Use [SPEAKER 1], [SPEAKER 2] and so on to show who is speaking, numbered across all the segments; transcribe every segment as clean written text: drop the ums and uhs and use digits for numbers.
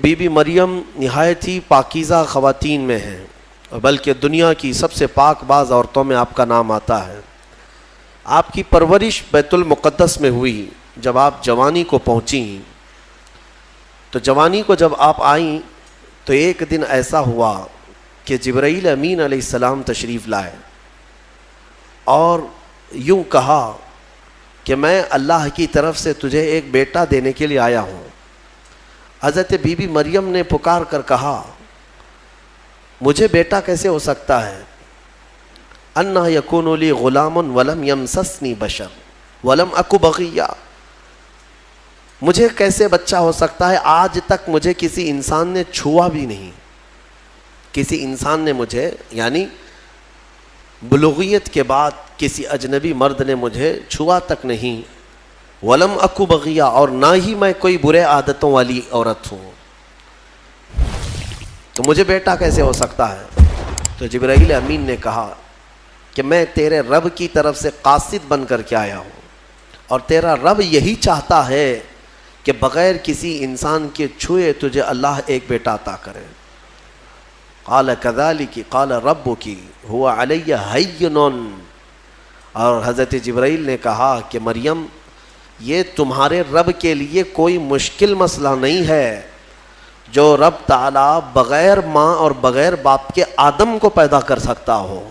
[SPEAKER 1] Be be مریم نہایت ہی پاکیزہ خواتین میں ہیں، بلکہ دنیا کی سب سے پاک باز عورتوں میں آپ کا نام آتا ہے۔ آپ کی پرورش بیت المقدس میں ہوئی۔ جب آپ جوانی کو پہنچیں تو جوانی کو جب آپ آئیں تو ایک دن ایسا ہوا کہ جبرائیل امین علیہ السلام تشریف لائے اور یوں کہا کہ میں اللہ کی طرف سے تجھے ایک بیٹا دینے کے لیے آیا ہوں۔ حضرت بی بی مریم نے پکار کر کہا مجھے بیٹا کیسے ہو سکتا ہے؟ انا یکون لی غلام ولم یمسسنی بشر ولم اک بغیہ، مجھے کیسے بچہ ہو سکتا ہے؟ آج تک مجھے کسی انسان نے چھوا بھی نہیں، کسی انسان نے مجھے، یعنی بلوغیت کے بعد کسی اجنبی مرد نے مجھے چھوا تک نہیں، ولم اکو بغیہ، اور نہ ہی میں کوئی برے عادتوں والی عورت ہوں، تو مجھے بیٹا کیسے ہو سکتا ہے؟ تو جبرائیل امین نے کہا کہ میں تیرے رب کی طرف سے قاصد بن کر کے آیا ہوں، اور تیرا رب یہی چاہتا ہے کہ بغیر کسی انسان کے چھوئے تجھے اللہ ایک بیٹا عطا کرے۔ قال کذالک قال ربک هو علی ہین، اور حضرت جبرائیل نے کہا کہ مریم یہ تمہارے رب کے لیے کوئی مشکل مسئلہ نہیں ہے، جو رب تعالیٰ بغیر ماں اور بغیر باپ کے آدم کو پیدا کر سکتا ہو،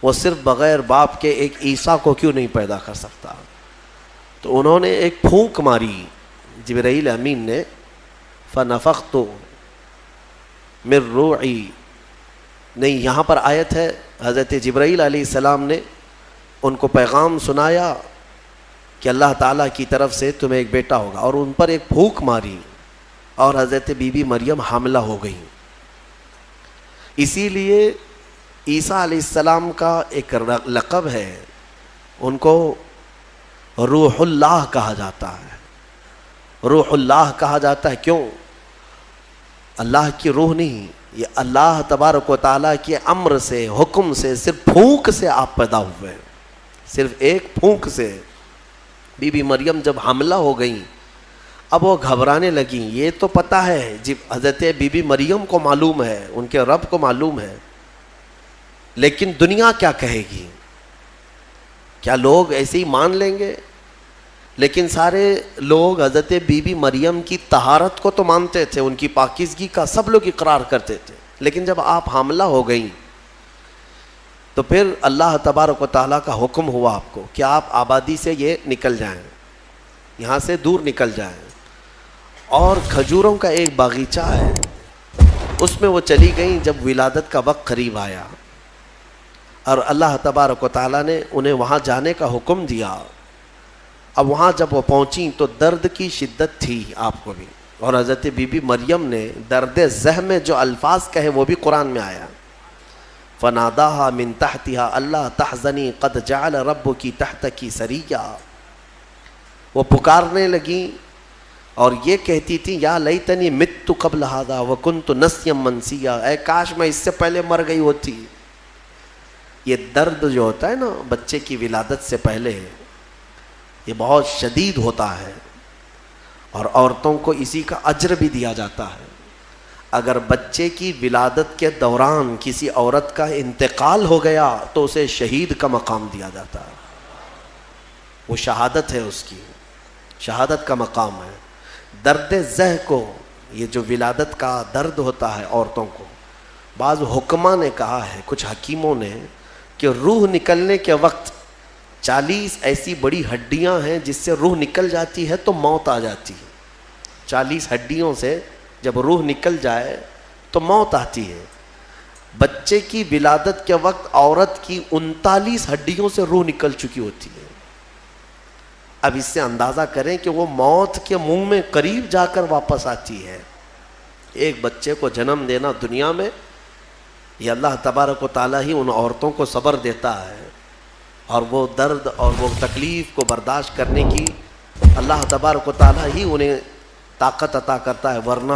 [SPEAKER 1] وہ صرف بغیر باپ کے ایک عیسیٰ کو کیوں نہیں پیدا کر سکتا؟ تو انہوں نے ایک پھونک ماری جبرائیل امین نے، فنفخت من روحی، نہیں یہاں پر آیت ہے حضرت جبرائیل علیہ السلام نے ان کو پیغام سنایا کہ اللہ تعالیٰ کی طرف سے تمہیں ایک بیٹا ہوگا، اور ان پر ایک پھونک ماری اور حضرت بی بی مریم حاملہ ہو گئی۔ اسی لیے عیسیٰ علیہ السلام کا ایک لقب ہے، ان کو روح اللہ کہا جاتا ہے۔ روح اللہ کہا جاتا ہے کیوں؟ اللہ کی روح نہیں، یہ اللہ تبارک و تعالیٰ کے امر سے، حکم سے، صرف پھونک سے آپ پیدا ہوئے، صرف ایک پھونک سے۔ بی بی مریم جب حاملہ ہو گئیں، اب وہ گھبرانے لگیں۔ یہ تو پتہ ہے جب حضرت بی بی مریم کو معلوم ہے، ان کے رب کو معلوم ہے، لیکن دنیا کیا کہے گی؟ کیا لوگ ایسے ہی مان لیں گے؟ لیکن سارے لوگ حضرت بی بی مریم کی طہارت کو تو مانتے تھے، ان کی پاکیزگی کا سب لوگ اقرار کرتے تھے، لیکن جب آپ حاملہ ہو گئیں تو پھر اللہ تبارک و تعالیٰ کا حکم ہوا آپ کو کہ آپ آبادی سے یہ نکل جائیں، یہاں سے دور نکل جائیں، اور کھجوروں کا ایک باغیچہ ہے اس میں وہ چلی گئیں۔ جب ولادت کا وقت قریب آیا اور اللہ تبارک و تعالیٰ نے انہیں وہاں جانے کا حکم دیا، اب وہاں جب وہ پہنچیں تو درد کی شدت تھی آپ کو بھی، اور حضرت بی بی مریم نے درد زہ میں جو الفاظ کہے وہ بھی قرآن میں آیا، فناداہا من تحتہا اللہ تحزنی قد جعل ربکی تحتکی سریا، وہ پکارنے لگیں اور یہ کہتی تھی یا لیتنی مت قبل ھذا وکنت نسیا منسیا، اے کاش میں اس سے پہلے مر گئی ہوتی۔ یہ درد جو ہوتا ہے نا بچے کی ولادت سے پہلے، یہ بہت شدید ہوتا ہے، اور عورتوں کو اسی کا اجر بھی دیا جاتا ہے۔ اگر بچے کی ولادت کے دوران کسی عورت کا انتقال ہو گیا تو اسے شہید کا مقام دیا جاتا ہے، وہ شہادت ہے، اس کی شہادت کا مقام ہے۔ درد زہ کو، یہ جو ولادت کا درد ہوتا ہے عورتوں کو، بعض حکماء نے کہا ہے، کچھ حکیموں نے، کہ روح نکلنے کے وقت 40 ایسی بڑی ہڈیاں ہیں جس سے روح نکل جاتی ہے تو موت آ جاتی ہے۔ 40 ہڈیوں سے جب روح نکل جائے تو موت آتی ہے۔ بچے کی ولادت کے وقت عورت کی 39 ہڈیوں سے روح نکل چکی ہوتی ہے۔ اب اس سے اندازہ کریں کہ وہ موت کے منہ میں قریب جا کر واپس آتی ہے۔ ایک بچے کو جنم دینا دنیا میں، یہ اللہ تبارک و تعالیٰ ہی ان عورتوں کو صبر دیتا ہے، اور وہ درد اور وہ تکلیف کو برداشت کرنے کی اللہ تبارک و تعالیٰ ہی انہیں طاقت عطا کرتا ہے، ورنہ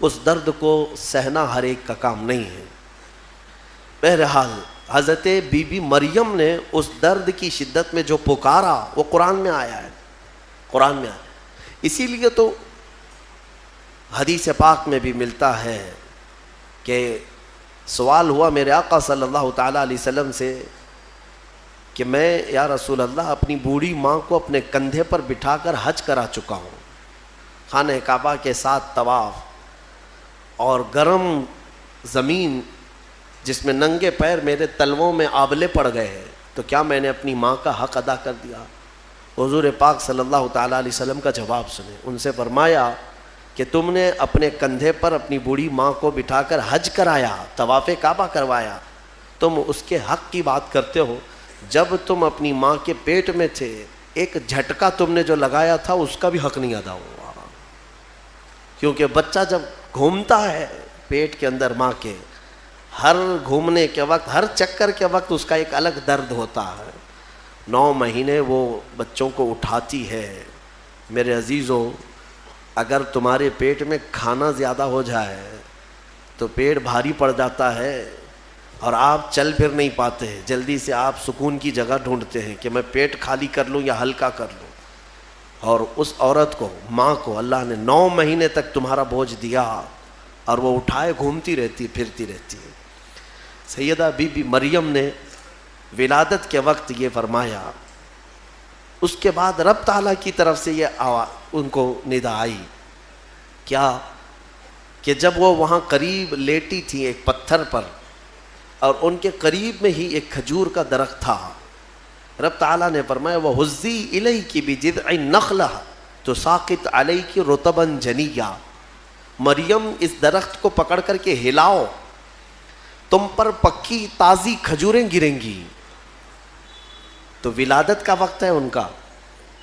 [SPEAKER 1] اس درد کو سہنا ہر ایک کا کام نہیں ہے۔ بہرحال حضرت بی بی مریم نے اس درد کی شدت میں جو پکارا وہ قرآن میں آیا ہے، قرآن میں آیا۔ اسی لیے تو حدیث پاک میں بھی ملتا ہے کہ سوال ہوا میرے آقا صلی اللہ تعالیٰ علیہ وسلم سے کہ میں یا رسول اللہ اپنی بوڑھی ماں کو اپنے کندھے پر بٹھا کر حج کرا چکا ہوں، خانہ کعبہ کے ساتھ طواف اور گرم زمین جس میں ننگے پیر میرے تلووں میں آبلے پڑ گئے ہیں، تو کیا میں نے اپنی ماں کا حق ادا کر دیا؟ حضور پاک صلی اللہ تعالیٰ علیہ وسلم کا جواب سنیں. ان سے فرمایا کہ تم نے اپنے کندھے پر اپنی بوڑھی ماں کو بٹھا کر حج کرایا، طواف کعبہ کروایا، تم اس کے حق کی بات کرتے ہو. جب تم اپنی ماں کے پیٹ میں تھے ایک جھٹکا تم نے جو لگایا تھا اس کا بھی حق نہیں ادا ہوا، کیونکہ بچہ جب گھومتا ہے پیٹ کے اندر ماں کے، ہر گھومنے کے وقت، ہر چکر کے وقت اس کا ایک الگ درد ہوتا ہے. 9 مہینے وہ بچوں کو اٹھاتی ہے. میرے عزیزوں، اگر تمہارے پیٹ میں کھانا زیادہ ہو جائے تو پیٹ بھاری پڑ جاتا ہے اور آپ چل پھر نہیں پاتے، جلدی سے آپ سکون کی جگہ ڈھونڈتے ہیں کہ میں پیٹ خالی کر لوں یا ہلکا کر لوں. اور اس عورت کو، ماں کو اللہ نے 9 مہینے تک تمہارا بوجھ دیا اور وہ اٹھائے گھومتی رہتی، پھرتی رہتی ہے. سیدہ بی بی مریم نے ولادت کے وقت یہ فرمایا. اس کے بعد رب تعالیٰ کی طرف سے یہ ان کو ندا آئی کیا کہ جب وہ وہاں قریب لیٹی تھی ایک پتھر پر اور ان کے قریب میں ہی ایک کھجور کا درخت تھا، رب تعالیٰ نے فرمایا وَهُزِّي إِلَيْكِ بِجِذْعِ النَّخْلَةِ تُسَاقِطْ عَلَيْكِ رُطَبًا جَنِيًّا. مریم اس درخت کو پکڑ کر کے ہلاؤ، تم پر پکی تازی کھجوریں گریں گی. تو ولادت کا وقت ہے ان کا،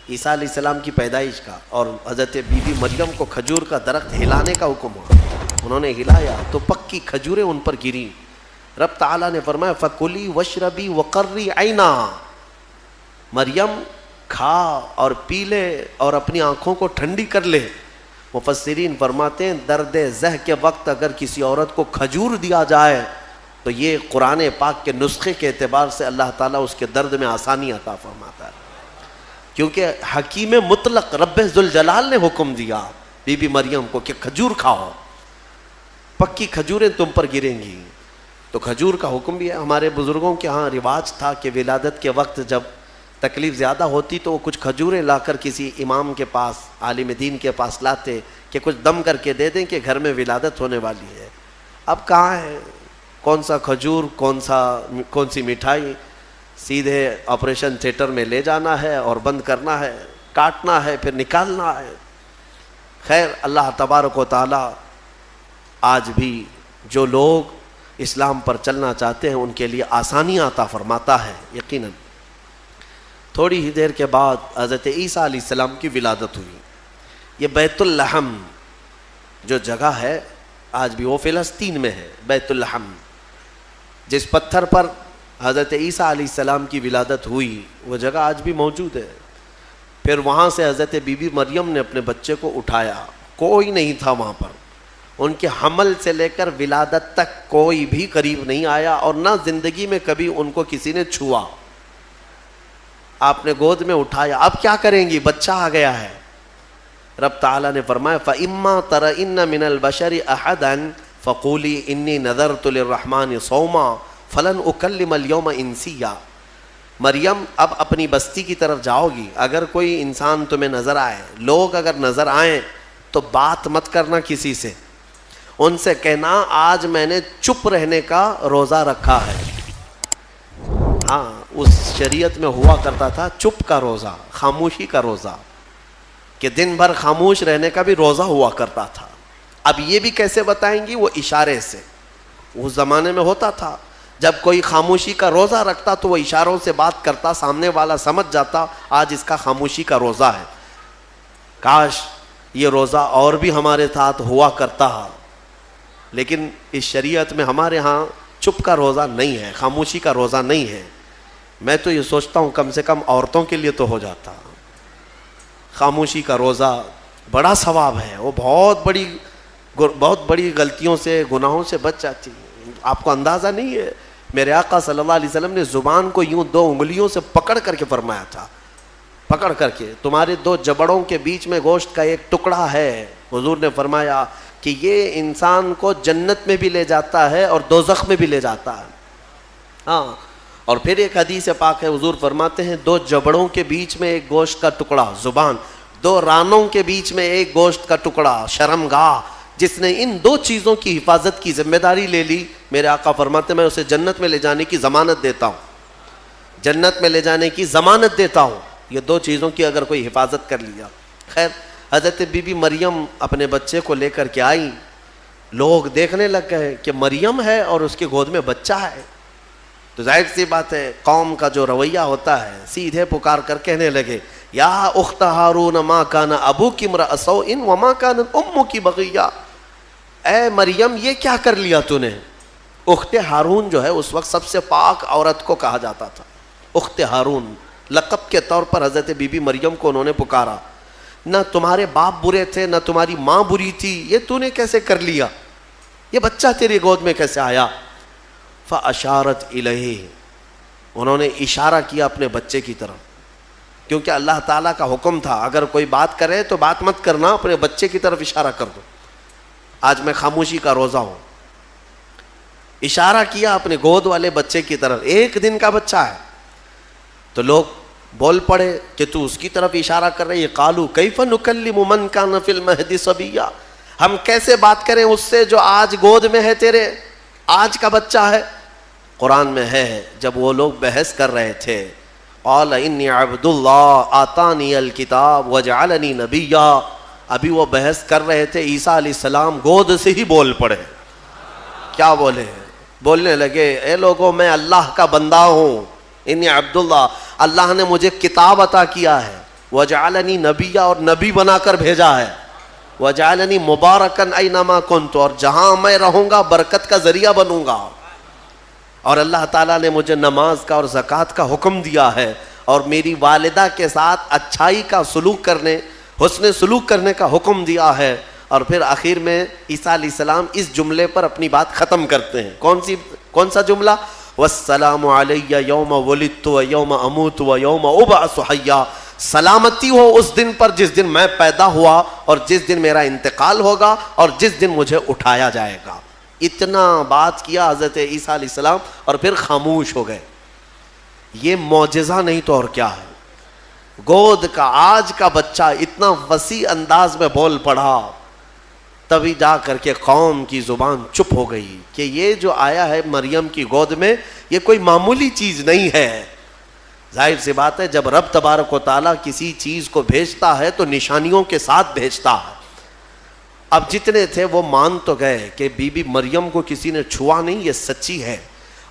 [SPEAKER 1] عیسیٰ علیہ السلام کی پیدائش کا، اور حضرت بی بی مریم کو کھجور کا درخت ہلانے کا حکم ہوا. انہوں نے ہلایا تو پکی کھجوریں ان پر گری. رب تعالیٰ نے فرمایا فَكُلِي وَاشْرَبِي وَقَرِّي عَيْنًا. مریم کھا اور پی لے اور اپنی آنکھوں کو ٹھنڈی کر لے. مفسرین فرماتے ہیں درد زہ کے وقت اگر کسی عورت کو کھجور دیا جائے تو یہ قرآن پاک کے نسخے کے اعتبار سے اللہ تعالیٰ اس کے درد میں آسانی عطا فرماتا ہے، کیونکہ حکیم مطلق رب ذوالجلال نے حکم دیا بی بی مریم کو کہ کھجور کھاؤ، پکی کھجوریں تم پر گریں گی. تو کھجور کا حکم بھی ہے. ہمارے بزرگوں کے ہاں رواج تھا کہ ولادت کے وقت جب تکلیف زیادہ ہوتی تو وہ کچھ کھجوریں لا کر کسی امام کے پاس، عالم دین کے پاس لاتے کہ کچھ دم کر کے دے دیں کہ گھر میں ولادت ہونے والی ہے. اب کہاں ہے، کون سا کھجور، کون سی مٹھائی، سیدھے آپریشن تھیٹر میں لے جانا ہے اور بند کرنا ہے، کاٹنا ہے پھر نکالنا ہے. خیر، اللہ تبارک و تعالی آج بھی جو لوگ اسلام پر چلنا چاہتے ہیں ان کے لیے آسانیاں عطا فرماتا ہے. یقیناً تھوڑی ہی دیر کے بعد حضرت عیسیٰ علیہ السلام کی ولادت ہوئی. یہ بیت اللحم جو جگہ ہے آج بھی وہ فلسطین میں ہے. بیت اللحم جس پتھر پر حضرت عیسیٰ علیہ السلام کی ولادت ہوئی وہ جگہ آج بھی موجود ہے. پھر وہاں سے حضرت بی بی مریم نے اپنے بچے کو اٹھایا. کوئی نہیں تھا وہاں پر، ان کے حمل سے لے کر ولادت تک کوئی بھی قریب نہیں آیا اور نہ زندگی میں کبھی ان کو کسی نے چھوا. آپ نے گود میں اٹھایا. اب کیا کریں گی، بچہ آ گیا ہے. رب تعالیٰ نے فرمایا فَإِمَّا تَرَئِنَّ مِنَ الْبَشَرِ أَحَدًا فَقُولِي إِنِّي نَذَرْتُ لِلرَّحْمَنِ صَوْمًا فَلَنْ أُكَلِّمَ الْيَوْمَ إِنسِيًّا. مریم اب اپنی بستی کی طرف جاؤ گی، اگر کوئی انسان تمہیں نظر آئے، لوگ اگر نظر آئیں تو بات مت کرنا کسی سے، ان سے کہنا آج میں نے چپ رہنے کا روزہ رکھا ہے. ہاں، اس شریعت میں ہوا کرتا تھا چپ کا روزہ، خاموشی کا روزہ، کہ دن بھر خاموش رہنے کا بھی روزہ ہوا کرتا تھا. اب یہ بھی کیسے بتائیں گی، وہ اشارے سے. اس زمانے میں ہوتا تھا جب کوئی خاموشی کا روزہ رکھتا تو وہ اشاروں سے بات کرتا، سامنے والا سمجھ جاتا آج اس کا خاموشی کا روزہ ہے. کاش یہ روزہ اور بھی ہمارے ساتھ ہوا کرتا، لیکن اس شریعت میں ہمارے ہاں چپ کا روزہ نہیں ہے، خاموشی کا روزہ نہیں ہے. میں تو یہ سوچتا ہوں کم سے کم عورتوں کے لیے تو ہو جاتا. خاموشی کا روزہ بڑا ثواب ہے، وہ بہت بڑی غلطیوں سے، گناہوں سے بچ جاتی ہے. آپ کو اندازہ نہیں ہے، میرے آقا صلی اللہ علیہ وسلم نے زبان کو یوں 2 انگلیوں سے پکڑ کر کے فرمایا تھا، پکڑ کر کے تمہارے 2 جبڑوں کے بیچ میں گوشت کا ایک ٹکڑا ہے، حضور نے فرمایا کہ یہ انسان کو جنت میں بھی لے جاتا ہے اور دوزخ میں بھی لے جاتا ہے. ہاں. اور پھر ایک حدیث پاک ہے, حضور فرماتے ہیں 2 جبڑوں کے بیچ میں ایک گوشت کا ٹکڑا زبان, 2 رانوں کے بیچ میں ایک گوشت کا ٹکڑا شرمگاہ, جس نے ان 2 چیزوں کی حفاظت کی ذمہ داری لے لی, میرے آقا فرماتے ہیں میں اسے جنت میں لے جانے کی ضمانت دیتا ہوں, جنت میں لے جانے کی ضمانت دیتا ہوں. یہ 2 چیزوں کی اگر کوئی حفاظت کر لیا. خیر, حضرت بی بی مریم اپنے بچے کو لے کر کے آئیں, لوگ دیکھنے لگ گئے کہ مریم ہے اور اس کے گود میں بچہ ہے. تو ظاہر سی بات ہے قوم کا جو رویہ ہوتا ہے, سیدھے پکار کر کہنے لگے یا اخت ہارون ما کان ابوک امرأ سوء وما کانت امک بغیہ, اے مریم یہ کیا کر لیا تو نے. اخت ہارون جو ہے اس وقت سب سے پاک عورت کو کہا جاتا تھا, اخت ہارون لقب کے طور پر حضرت بی بی مریم کو انہوں نے پکارا. نہ تمہارے باپ برے تھے نہ تمہاری ماں بری تھی, یہ تو نے کیسے کر لیا, یہ بچہ تیری گود میں کیسے آیا. فاشارت الیہ, انہوں نے اشارہ کیا اپنے بچے کی طرف, کیونکہ اللہ تعالیٰ کا حکم تھا اگر کوئی بات کرے تو بات مت کرنا, اپنے بچے کی طرف اشارہ کر دو. آج میں خاموشی کا روزہ ہوں. اشارہ کیا اپنے گود والے بچے کی طرف, 1 دن کا بچہ ہے. تو لوگ بول پڑے کہ تو اس کی طرف اشارہ کر رہے, قالوا کیف نکلم من کان فی المہد صبیا, ہم کیسے بات کریں اس سے جو آج گود میں ہے تیرے, آج کا بچہ ہے. قرآن میں ہے جب وہ لوگ بحث کر رہے تھے, قال انی عبد اللہ آتانی الکتاب وجعلنی نبیا, ابھی وہ بحث کر رہے تھے, عیسیٰ علیہ السلام گود سے ہی بول پڑے. کیا بولے؟ بولنے لگے اے لوگوں میں اللہ کا بندہ ہوں, انی عبداللہ, اللہ نے مجھے کتاب عطا کیا ہے, وجعلنی نبیا, اور نبی بنا کر بھیجا ہے, وجعلنی مبارکن اینما کنت, اور جہاں میں رہوں گا برکت کا ذریعہ بنوں گا, اور اللہ تعالیٰ نے مجھے نماز کا اور زکوٰۃ کا حکم دیا ہے, اور میری والدہ کے ساتھ اچھائی کا سلوک کرنے, حسن سلوک کرنے کا حکم دیا ہے. اور پھر آخر میں عیسیٰ علیہ السلام اس جملے پر اپنی بات ختم کرتے ہیں. کون سا جملہ؟ والسلام علی یوم ولدت و یوم اموت و یوم ابعث حیا, سلامتی ہو اس دن پر جس دن میں پیدا ہوا اور جس دن میرا انتقال ہوگا اور جس دن مجھے اٹھایا جائے گا. اتنا بات کیا حضرت عیسیٰ علیہ السلام اور پھر خاموش ہو گئے. یہ معجزہ نہیں تو اور کیا ہے. گود کا آج کا بچہ اتنا وسیع انداز میں بول پڑا, تبھی جا کر کے قوم کی زبان چپ ہو گئی کہ یہ جو آیا ہے مریم کی گود میں یہ کوئی معمولی چیز نہیں ہے. ظاہر سی بات ہے جب رب تبارک و تعالیٰ کسی چیز کو بھیجتا ہے تو نشانیوں کے ساتھ بھیجتا ہے. اب جتنے تھے وہ مان تو گئے کہ بی بی مریم کو کسی نے چھوا نہیں, یہ سچی ہے,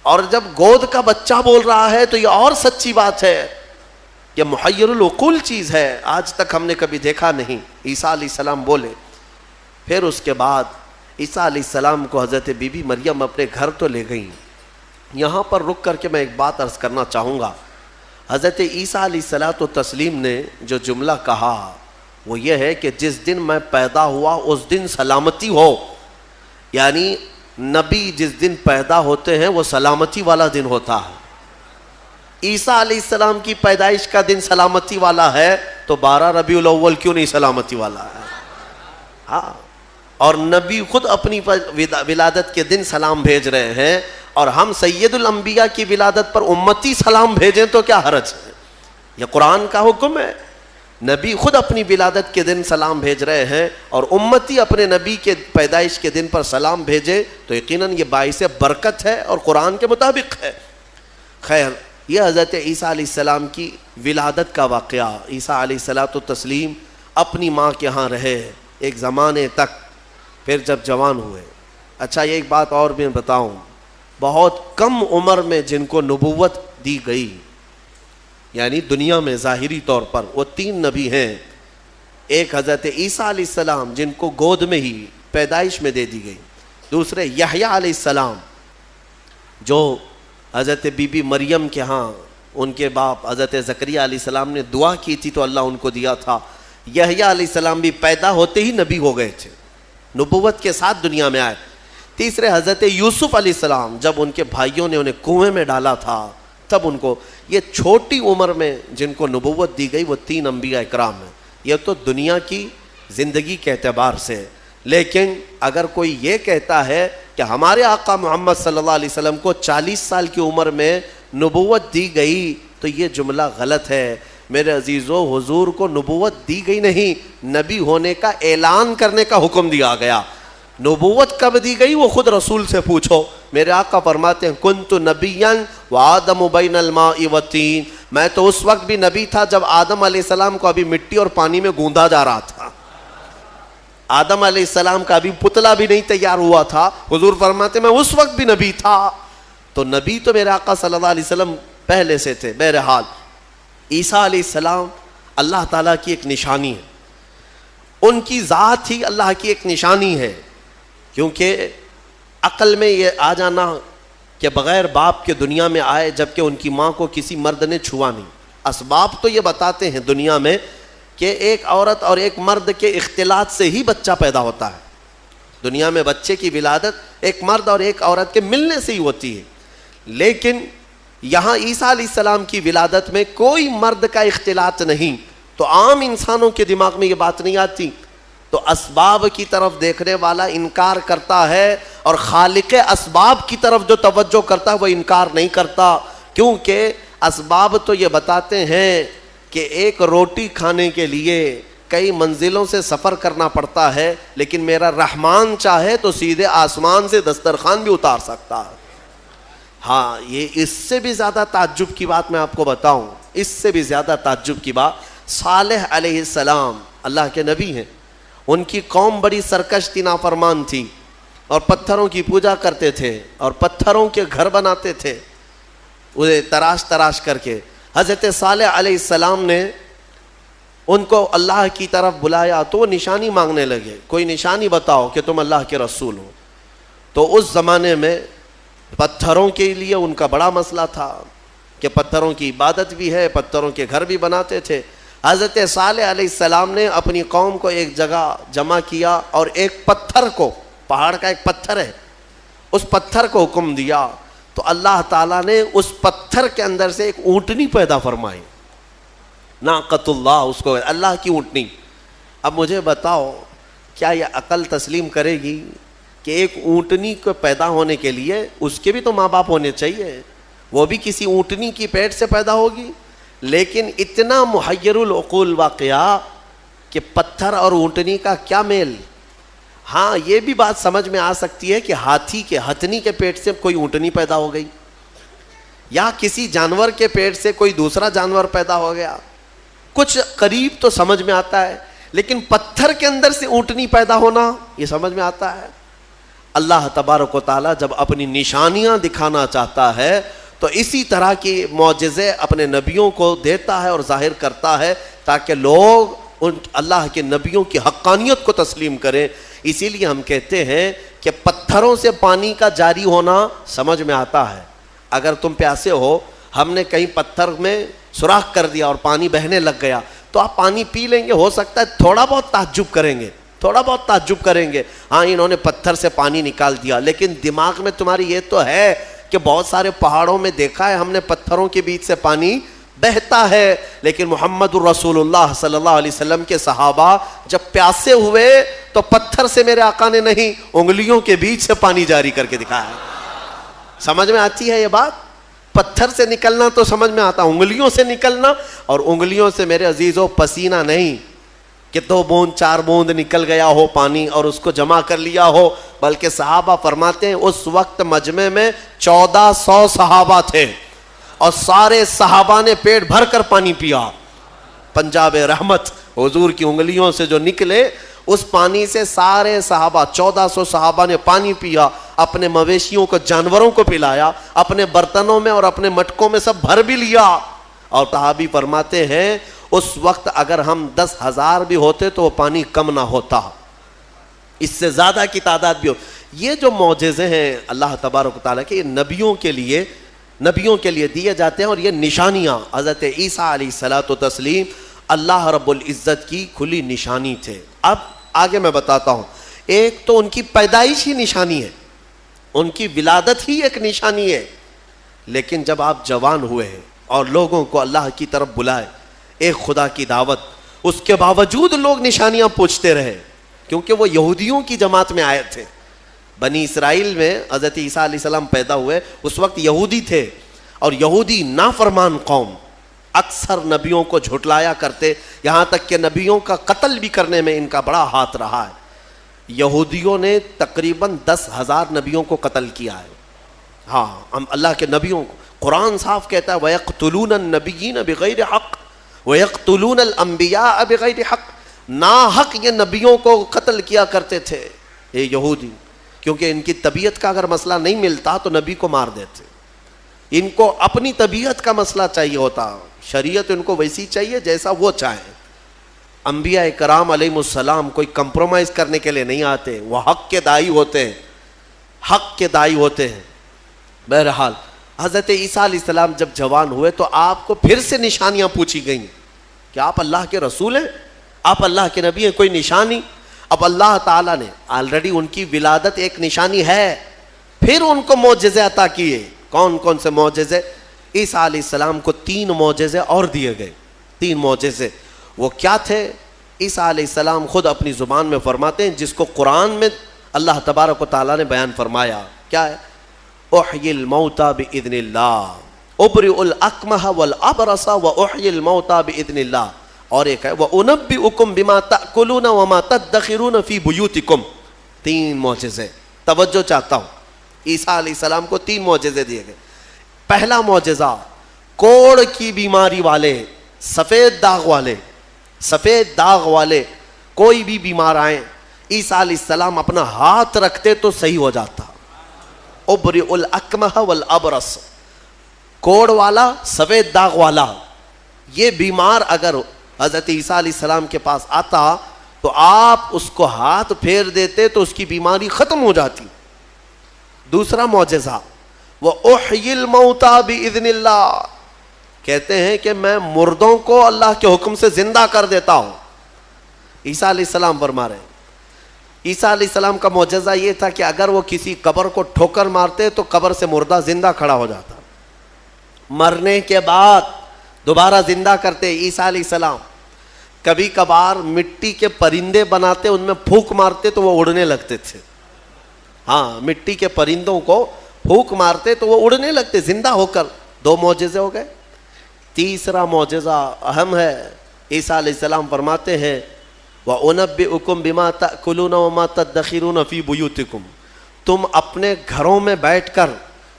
[SPEAKER 1] اور جب گود کا بچہ بول رہا ہے تو یہ اور سچی بات ہے, یہ محیر العقول چیز ہے, آج تک ہم نے کبھی دیکھا نہیں. عیسیٰ علیہ السلام بولے. پھر اس کے بعد عیسیٰ علیہ السلام کو حضرت بی بی مریم اپنے گھر تو لے گئیں. یہاں پر رک کر کے میں ایک بات عرض کرنا چاہوں گا. حضرت عیسیٰ علیہ الصلوۃ والتسلیم نے جو جملہ کہا وہ یہ ہے کہ جس دن میں پیدا ہوا اس دن سلامتی ہو, یعنی نبی جس دن پیدا ہوتے ہیں وہ سلامتی والا دن ہوتا ہے. عیسیٰ علیہ السلام کی پیدائش کا دن سلامتی والا ہے تو 12 ربیع الاول کیوں نہیں سلامتی والا ہے؟ ہاں, اور نبی خود اپنی ولادت کے دن سلام بھیج رہے ہیں, اور ہم سید الانبیاء کی ولادت پر امتی سلام بھیجیں تو کیا حرج ہے؟ یہ قرآن کا حکم ہے. نبی خود اپنی ولادت کے دن سلام بھیج رہے ہیں اور امتی اپنے نبی کے پیدائش کے دن پر سلام بھیجے تو یقیناً یہ باعث برکت ہے اور قرآن کے مطابق ہے. خیر, یہ حضرت عیسیٰ علیہ السلام کی ولادت کا واقعہ. عیسیٰ علیہ الصلوۃ والتسلیم اپنی ماں کے ہاں رہے ایک زمانے تک, پھر جب جوان ہوئے. اچھا, یہ ایک بات اور بھی بتاؤں, بہت کم عمر میں جن کو نبوت دی گئی, یعنی دنیا میں ظاہری طور پر, وہ 3 نبی ہیں. ایک حضرت عیسیٰ علیہ السلام جن کو گود میں ہی پیدائش میں دے دی گئی, دوسرے یحییٰ علیہ السلام جو حضرت بی بی مریم کے ہاں ان کے باپ حضرت زکریا علیہ السلام نے دعا کی تھی تو اللہ ان کو دیا تھا. یحییٰ علیہ السلام بھی پیدا ہوتے ہی نبی ہو گئے تھے, نبوت کے ساتھ دنیا میں آئے. تیسرے حضرت یوسف علیہ السلام, جب ان کے بھائیوں نے انہیں کنویں میں ڈالا تھا تب ان کو, یہ چھوٹی عمر میں جن کو نبوت دی گئی وہ 3 انبیاء اکرام ہیں. یہ تو دنیا کی زندگی کے اعتبار سے. لیکن اگر کوئی یہ کہتا ہے کہ ہمارے آقا محمد صلی اللہ علیہ وسلم کو 40 سال کی عمر میں نبوت دی گئی تو یہ جملہ غلط ہے. میرے عزیزو، حضور کو نبوت دی گئی نہیں، نبی ہونے کا اعلان کرنے کا حکم دیا گیا. نبوت کب دی گئی وہ خود رسول سے پوچھو. میرے آقا فرماتے ہیں کنت نبیا وآدم بین الماء والطین، میں تو اس وقت بھی نبی تھا جب آدم علیہ السلام کو ابھی مٹی اور پانی میں گوندا جا رہا تھا. آدم علیہ السلام کا ابھی پتلا بھی نہیں تیار ہوا تھا. حضور فرماتے میں اس وقت بھی نبی تھا. تو نبی تو میرے آقا صلی اللہ علیہ وسلم پہلے سے تھے. بہرحال عیسیٰ علیہ السلام اللہ تعالیٰ کی ایک نشانی ہے، ان کی ذات ہی اللہ کی ایک نشانی ہے. کیونکہ عقل میں یہ آ جانا کہ بغیر باپ کے دنیا میں آئے جبکہ ان کی ماں کو کسی مرد نے چھوا نہیں. اسباب تو یہ بتاتے ہیں دنیا میں کہ ایک عورت اور ایک مرد کے اختلاط سے ہی بچہ پیدا ہوتا ہے. دنیا میں بچے کی ولادت ایک مرد اور ایک عورت کے ملنے سے ہی ہوتی ہے. لیکن یہاں عیسیٰ علیہ السلام کی ولادت میں کوئی مرد کا اختلاط نہیں. تو عام انسانوں کے دماغ میں یہ بات نہیں آتی. تو اسباب کی طرف دیکھنے والا انکار کرتا ہے اور خالق اسباب کی طرف جو توجہ کرتا ہے وہ انکار نہیں کرتا. کیونکہ اسباب تو یہ بتاتے ہیں کہ ایک روٹی کھانے کے لیے کئی منزلوں سے سفر کرنا پڑتا ہے، لیکن میرا رحمان چاہے تو سیدھے آسمان سے دسترخوان بھی اتار سکتا ہے. ہاں، یہ اس سے بھی زیادہ تعجب کی بات میں آپ کو بتاؤں، اس سے بھی زیادہ تعجب کی بات، صالح علیہ السلام اللہ کے نبی ہیں. ان کی قوم بڑی سرکش تھی، نافرمان تھی، اور پتھروں کی پوجا کرتے تھے اور پتھروں کے گھر بناتے تھے انہیں تراش تراش کر کے. حضرت صالح علیہ السلام نے ان کو اللہ کی طرف بلایا تو وہ نشانی مانگنے لگے. کوئی نشانی بتاؤ کہ تم اللہ کے رسول ہو. تو اس زمانے میں پتھروں کے لیے ان کا بڑا مسئلہ تھا کہ پتھروں کی عبادت بھی ہے، پتھروں کے گھر بھی بناتے تھے. حضرت صالح علیہ السلام نے اپنی قوم کو ایک جگہ جمع کیا اور ایک پتھر کو، پہاڑ کا ایک پتھر ہے، اس پتھر کو حکم دیا. تو اللہ تعالیٰ نے اس پتھر کے اندر سے ایک اونٹنی پیدا فرمائی، ناقۃ اللہ، اس کو اللہ کی اونٹنی. اب مجھے بتاؤ کیا یہ عقل تسلیم کرے گی کہ ایک اونٹنی کو پیدا ہونے کے لیے اس کے بھی تو ماں باپ ہونے چاہیے، وہ بھی کسی اونٹنی کی پیٹ سے پیدا ہوگی؟ لیکن اتنا محیر العقول واقعہ کہ پتھر اور اونٹنی کا کیا میل. ہاں، یہ بھی بات سمجھ میں آ سکتی ہے کہ ہاتھی کے ہتھنی کے پیٹ سے کوئی اونٹنی پیدا ہو گئی، یا کسی جانور کے پیٹ سے کوئی دوسرا جانور پیدا ہو گیا، کچھ قریب تو سمجھ میں آتا ہے. لیکن پتھر کے اندر سے اونٹنی پیدا ہونا یہ سمجھ میں آتا ہے. اللہ تبارک و تعالیٰ جب اپنی نشانیاں دکھانا چاہتا ہے تو اسی طرح کی معجزے اپنے نبیوں کو دیتا ہے اور ظاہر کرتا ہے تاکہ لوگ ان اللہ کے نبیوں کی حقانیت کو تسلیم کریں. اسی لیے ہم کہتے ہیں کہ پتھروں سے پانی کا جاری ہونا سمجھ میں آتا ہے. اگر تم پیاسے ہو، ہم نے کہیں پتھر میں سوراخ کر دیا اور پانی بہنے لگ گیا تو آپ پانی پی لیں گے. ہو سکتا ہے تھوڑا بہت تعجب کریں گے، تھوڑا بہت تعجب کریں گے، ہاں انہوں نے پتھر سے پانی نکال دیا. لیکن دماغ میں تمہاری یہ تو ہے کہ بہت سارے پہاڑوں میں دیکھا ہے ہم نے پتھروں کے بیچ سے پانی بہتا ہے. لیکن محمد الرسول اللہ صلی اللہ علیہ وسلم کے صحابہ جب پیاسے ہوئے تو پتھر سے میرے آقا نے نہیں، انگلیوں کے بیچ سے پانی جاری کر کے دکھایا. سمجھ میں آتی ہے یہ بات؟ پتھر سے نکلنا تو سمجھ میں آتا، انگلیوں سے نکلنا، اور انگلیوں سے میرے عزیزو پسینہ نہیں کہ 2 بوند 4 بوند نکل گیا ہو پانی اور اس کو جمع کر لیا ہو. بلکہ صحابہ فرماتے ہیں اس وقت مجمع میں 1400 صحابہ تھے اور سارے صحابہ نے پیٹ بھر کر پانی پیا. پنجاب رحمت حضور کی انگلیوں سے جو نکلے اس پانی سے سارے صحابہ 1400 صحابہ نے پانی پیا، اپنے مویشیوں کو، جانوروں کو پلایا، اپنے برتنوں میں اور اپنے مٹکوں میں سب بھر بھی لیا. اور صحابی فرماتے ہیں اس وقت اگر ہم 10,000 بھی ہوتے تو وہ پانی کم نہ ہوتا، اس سے زیادہ کی تعداد بھی ہو. یہ جو معجزے ہیں اللہ تبارک و تعالیٰ کے، یہ نبیوں کے لیے دیے جاتے ہیں. اور یہ نشانیاں حضرت عیسیٰ علیہ الصلوۃ والتسلیم اللہ رب العزت کی کھلی نشانی تھے. اب آگے میں بتاتا ہوں. ایک تو ان کی پیدائش ہی نشانی ہے، ان کی ولادت ہی ایک نشانی ہے. لیکن جب آپ جوان ہوئے اور لوگوں کو اللہ کی طرف بلائے، ایک خدا کی دعوت، اس کے باوجود لوگ نشانیاں پوچھتے رہے، کیونکہ وہ یہودیوں کی جماعت میں آئے تھے. بنی اسرائیل میں حضرت عیسیٰ علیہ السلام پیدا ہوئے، اس وقت یہودی تھے، اور یہودی نافرمان قوم، اکثر نبیوں کو جھٹلایا کرتے، یہاں تک کہ نبیوں کا قتل بھی کرنے میں ان کا بڑا ہاتھ رہا ہے. یہودیوں نے تقریباً 10,000 نبیوں کو قتل کیا ہے. ہاں، ہم اللہ کے نبیوں کو، قرآن صاف کہتا ہے وَيَقْتُلُونَ النَّبِيِّينَ بِغَيْرِ حَقٍّ وَيَقْتُلُونَ الْأَنبِيَاءَ بِغَيْرِ حَقٍّ. ناحق یہ نبیوں کو قتل کیا کرتے تھے یہ یہودی، کیونکہ ان کی طبیعت کا اگر مسئلہ نہیں ملتا تو نبی کو مار دیتے. ان کو اپنی طبیعت کا مسئلہ چاہیے ہوتا، شریعت ان کو ویسی چاہیے جیسا وہ چاہیں. انبیاء کرام علیہ السلام کوئی کمپرومائز کرنے کے لیے نہیں آتے، وہ حق کے داعی ہوتے ہیں، حق کے داعی ہوتے ہیں. بہرحال حضرت عیسیٰ علیہ السلام جب جوان ہوئے تو آپ کو پھر سے نشانیاں پوچھی گئیں کہ آپ اللہ کے رسول ہیں، آپ اللہ کے نبی ہیں، کوئی نشانی؟ اب اللہ تعالیٰ نے آلریڈی ان کی ولادت ایک نشانی ہے، پھر ان کو معجزے عطا کیے. کون کون سے معجزے؟ عیسیٰ علیہ السلام کو 3 معجزے اور دیے گئے. 3 معجزے وہ کیا تھے؟ عیسیٰ علیہ السلام خود اپنی زبان میں فرماتے ہیں، جس کو قرآن میں اللہ تبارک و تعالیٰ نے بیان فرمایا. کیا ہے؟ احیی الموتى باذن اللہ، ابرئ الاکمہ والابرص واحیی الموتى باذن اللہ. اور ایک ہے وانبئکم بما تاکلون وما تدخرون فی بیوتکم. 3 معجزے. توجہ چاہتا ہوں، عیسیٰ علیہ السلام کو 3 معجزے دیے گئے. پہلا معجزہ، کوڑ کی بیماری والے، سفید داغ والے کوئی بھی بیمار آئیں، عیسیٰ علیہ السلام اپنا ہاتھ رکھتے تو صحیح ہو جاتا. ابرئ الاکمہ والابرص، کوڑ والا، سفید داغ والا، یہ بیمار اگر حضرت عیسیٰ علیہ السلام کے پاس آتا تو آپ اس کو ہاتھ پھیر دیتے تو اس کی بیماری ختم ہو جاتی. دوسرا معجزہ، وَأُحْيِي الْمَوْتَى بِإِذْنِ اللَّهِ، کہتے ہیں کہ میں مردوں کو اللہ کے حکم سے زندہ کر دیتا ہوں. عیسیٰ علیہ السلام فرما رہے ہیں. عیسیٰ علیہ السلام کا معجزہ یہ تھا کہ اگر وہ کسی قبر کو ٹھوکر مارتے تو قبر سے مردہ زندہ کھڑا ہو جاتا، مرنے کے بعد دوبارہ زندہ کرتے عیسیٰ علیہ السلام. کبھی کبھار مٹی کے پرندے بناتے، ان میں پھونک مارتے تو وہ اڑنے لگتے تھے. ہاں، مٹی کے پرندوں کو پھونک مارتے تو وہ اڑنے لگتے زندہ ہو کر. 2 معجزے ہو گئے. تیسرا معجزہ اہم ہے. عیسیٰ علیہ السلام فرماتے ہیں وَأُنَبِّئُكُمْ بِمَا تَأْكُلُونَ وَمَا تَدَّخِرُونَ فِي بُيُوتِكُمْ، تم اپنے گھروں میں بیٹھ کر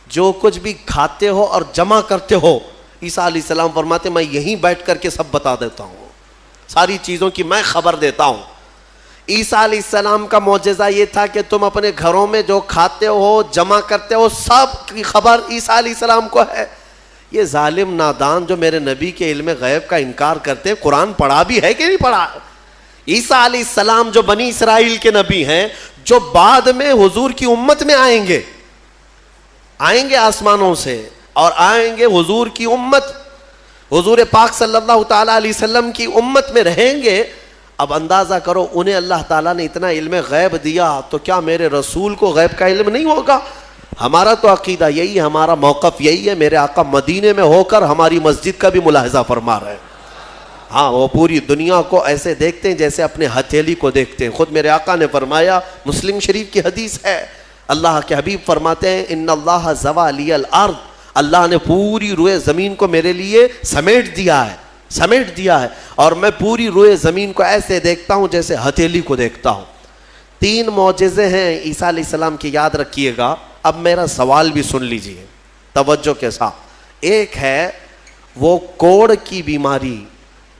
[SPEAKER 1] جو کچھ بھی کھاتے ہو اور جمع کرتے ہو، عیسیٰ علیہ السلام فرماتے میں یہیں بیٹھ کر کے سب بتا دیتا ہوں، ساری چیزوں کی میں خبر دیتا ہوں. عیسیٰ علیہ السلام کا معجزہ یہ تھا کہ تم اپنے گھروں میں جو کھاتے ہو، جمع کرتے ہو، سب کی خبر عیسیٰ علیہ السلام کو ہے. یہ ظالم نادان جو میرے نبی کے علم غیب کا انکار کرتے، قرآن پڑھا بھی ہے کہ نہیں پڑھا؟ عیسیٰ علیہ السلام جو بنی اسرائیل کے نبی ہیں، جو بعد میں حضور کی امت میں آئیں گے آسمانوں سے، اور آئیں گے حضور کی امت، حضور پاک صلی اللہ تعالیٰ علیہ وسلم کی امت میں رہیں گے. اب اندازہ کرو، انہیں اللہ تعالیٰ نے اتنا علم غیب دیا تو کیا میرے رسول کو غیب کا علم نہیں ہوگا؟ ہمارا تو عقیدہ یہی ہے، ہمارا موقف یہی ہے. میرے آقا مدینے میں ہو کر ہماری مسجد کا بھی ملاحظہ فرما رہے ہیں. ہاں، وہ پوری دنیا کو ایسے دیکھتے ہیں جیسے اپنے ہتھیلی کو دیکھتے ہیں. خود میرے آقا نے فرمایا، مسلم شریف کی حدیث ہے، اللہ کے حبیب فرماتے ہیں ان اللہ زوى لی الارض، اللہ نے پوری روئے زمین کو میرے لیے سمیٹ دیا ہے، اور میں پوری روئے زمین کو ایسے دیکھتا ہوں جیسے ہتھیلی کو دیکھتا ہوں. 3 معجزے ہیں عیسیٰ علیہ السلام کی، یاد رکھیے گا. اب میرا سوال بھی سن لیجئے توجہ کے ساتھ. ایک ہے وہ کوڑ کی بیماری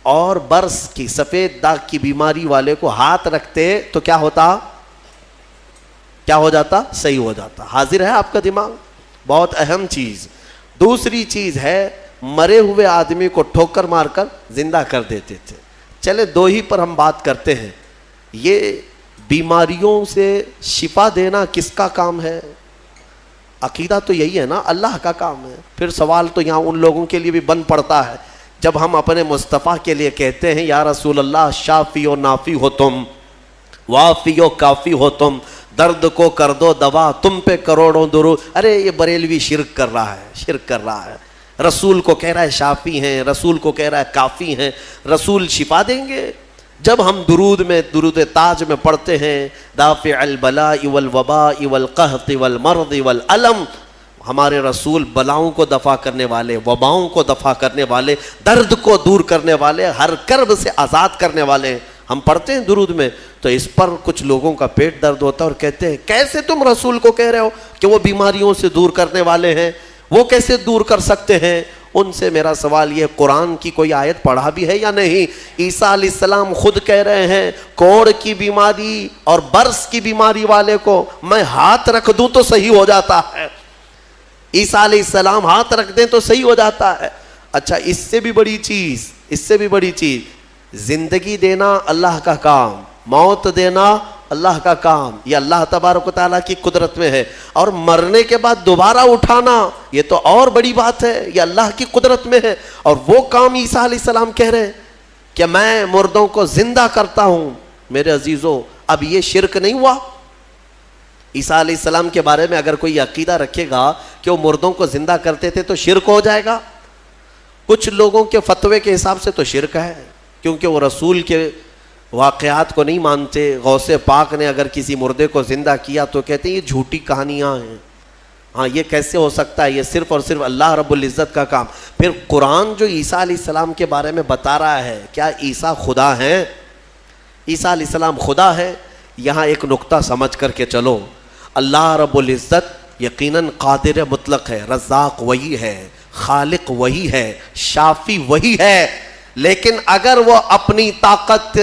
[SPEAKER 1] اور برس کی، سفید داغ کی بیماری والے کو ہاتھ رکھتے تو کیا ہوتا؟ کیا ہو جاتا؟ صحیح ہو جاتا. حاضر ہے آپ کا دماغ؟ بہت اہم چیز. دوسری چیز ہے مرے ہوئے آدمی کو ٹھوکر مار کر زندہ کر دیتے تھے. چلے 2 ہی پر ہم بات کرتے ہیں. یہ بیماریوں سے شفا دینا کس کا کام ہے؟ عقیدہ تو یہی ہے نا، اللہ کا کام ہے. پھر سوال تو یہاں ان لوگوں کے لیے بھی بن پڑتا ہے جب ہم اپنے مصطفیٰ کے لیے کہتے ہیں یا رسول اللہ شافی و نافی ہو تم، وافی و کافی ہو تم، درد کو کر دو دوا، تم پہ کروڑوں درود. ارے یہ بریلوی شرک کر رہا ہے. رسول کو کہہ رہا ہے شافی ہیں، رسول کو کہہ رہا ہے کافی ہیں، رسول شفا دیں گے؟ جب ہم درود تاج میں پڑھتے ہیں دافع البلاء والوباء والقحط والمرض والالم، ہمارے رسول بلاؤں کو دفع کرنے والے، وباؤں کو دفع کرنے والے، درد کو دور کرنے والے، ہر کرب سے آزاد کرنے والے، ہم پڑھتے ہیں درود میں۔ تو اس پر کچھ لوگوں کا پیٹ درد ہوتا ہے اور کہتے ہیں کیسے تم رسول کو کہہ رہے ہو کہ وہ بیماریوں سے دور کرنے والے ہیں، وہ کیسے دور کر سکتے ہیں؟ ان سے میرا سوال یہ، قرآن کی کوئی آیت پڑھا بھی ہے یا نہیں؟ عیسیٰ علیہ السلام خود کہہ رہے ہیں کوڑ کی بیماری اور برس کی بیماری والے کو میں ہاتھ رکھ دوں تو صحیح ہو جاتا ہے۔ عیسیٰ علیہ السلام ہاتھ رکھ دیں تو صحیح ہو جاتا ہے۔ اچھا، اس سے بھی بڑی چیز زندگی دینا اللہ کا کام، موت دینا اللہ کا کام، یہ اللہ تبارک و تعالیٰ کی قدرت میں ہے، اور مرنے کے بعد دوبارہ اٹھانا یہ تو اور بڑی بات ہے، یہ اللہ کی قدرت میں ہے۔ اور وہ کام عیسیٰ علیہ السلام کہہ رہے ہیں کہ میں مردوں کو زندہ کرتا ہوں۔ میرے عزیزو، اب یہ شرک نہیں ہوا؟ عیسیٰ علیہ السلام کے بارے میں اگر کوئی عقیدہ رکھے گا کہ وہ مردوں کو زندہ کرتے تھے تو شرک ہو جائے گا؟ کچھ لوگوں کے فتوے کے حساب سے تو شرک ہے، کیونکہ وہ رسول کے واقعات کو نہیں مانتے۔ غوث پاک نے اگر کسی مردے کو زندہ کیا تو کہتے ہیں یہ جھوٹی کہانیاں ہیں، ہاں یہ کیسے ہو سکتا ہے، یہ صرف اور صرف اللہ رب العزت کا کام۔ پھر قرآن جو عیسیٰ علیہ السلام کے بارے میں بتا رہا ہے، کیا عیسیٰ خدا ہیں؟ عیسیٰ علیہ السلام خدا ہے؟ یہاں ایک نقطہ سمجھ کر کے چلو، اللہ رب العزت یقیناً قادر مطلق ہے، رزاق وہی ہے، خالق وہی ہے، شافی وہی ہے، لیکن اگر وہ اپنی طاقت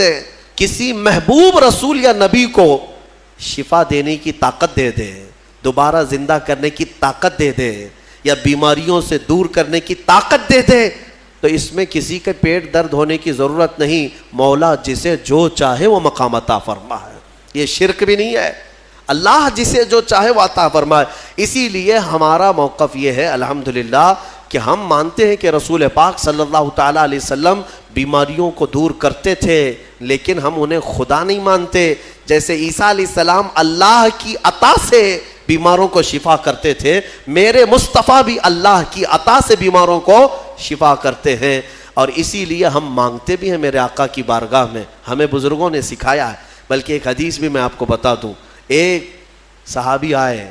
[SPEAKER 1] کسی محبوب رسول یا نبی کو شفا دینے کی طاقت دے دے، دوبارہ زندہ کرنے کی طاقت دے دے، یا بیماریوں سے دور کرنے کی طاقت دے دے، تو اس میں کسی کے پیٹ درد ہونے کی ضرورت نہیں۔ مولا جسے جو چاہے وہ مقام عطا فرما ہے، یہ شرک بھی نہیں ہے، اللہ جسے جو چاہے وہ عطا فرمائے۔ اسی لیے ہمارا موقف یہ ہے الحمدللہ کہ ہم مانتے ہیں کہ رسول پاک صلی اللہ تعالیٰ علیہ وسلم بیماریوں کو دور کرتے تھے، لیکن ہم انہیں خدا نہیں مانتے۔ جیسے عیسیٰ علیہ السلام اللہ کی عطا سے بیماروں کو شفا کرتے تھے، میرے مصطفیٰ بھی اللہ کی عطا سے بیماروں کو شفا کرتے ہیں، اور اسی لیے ہم مانگتے بھی ہیں میرے آقا کی بارگاہ میں، ہمیں بزرگوں نے سکھایا ہے۔ بلکہ ایک حدیث بھی میں آپ کو بتا دوں، ایک صحابی آئے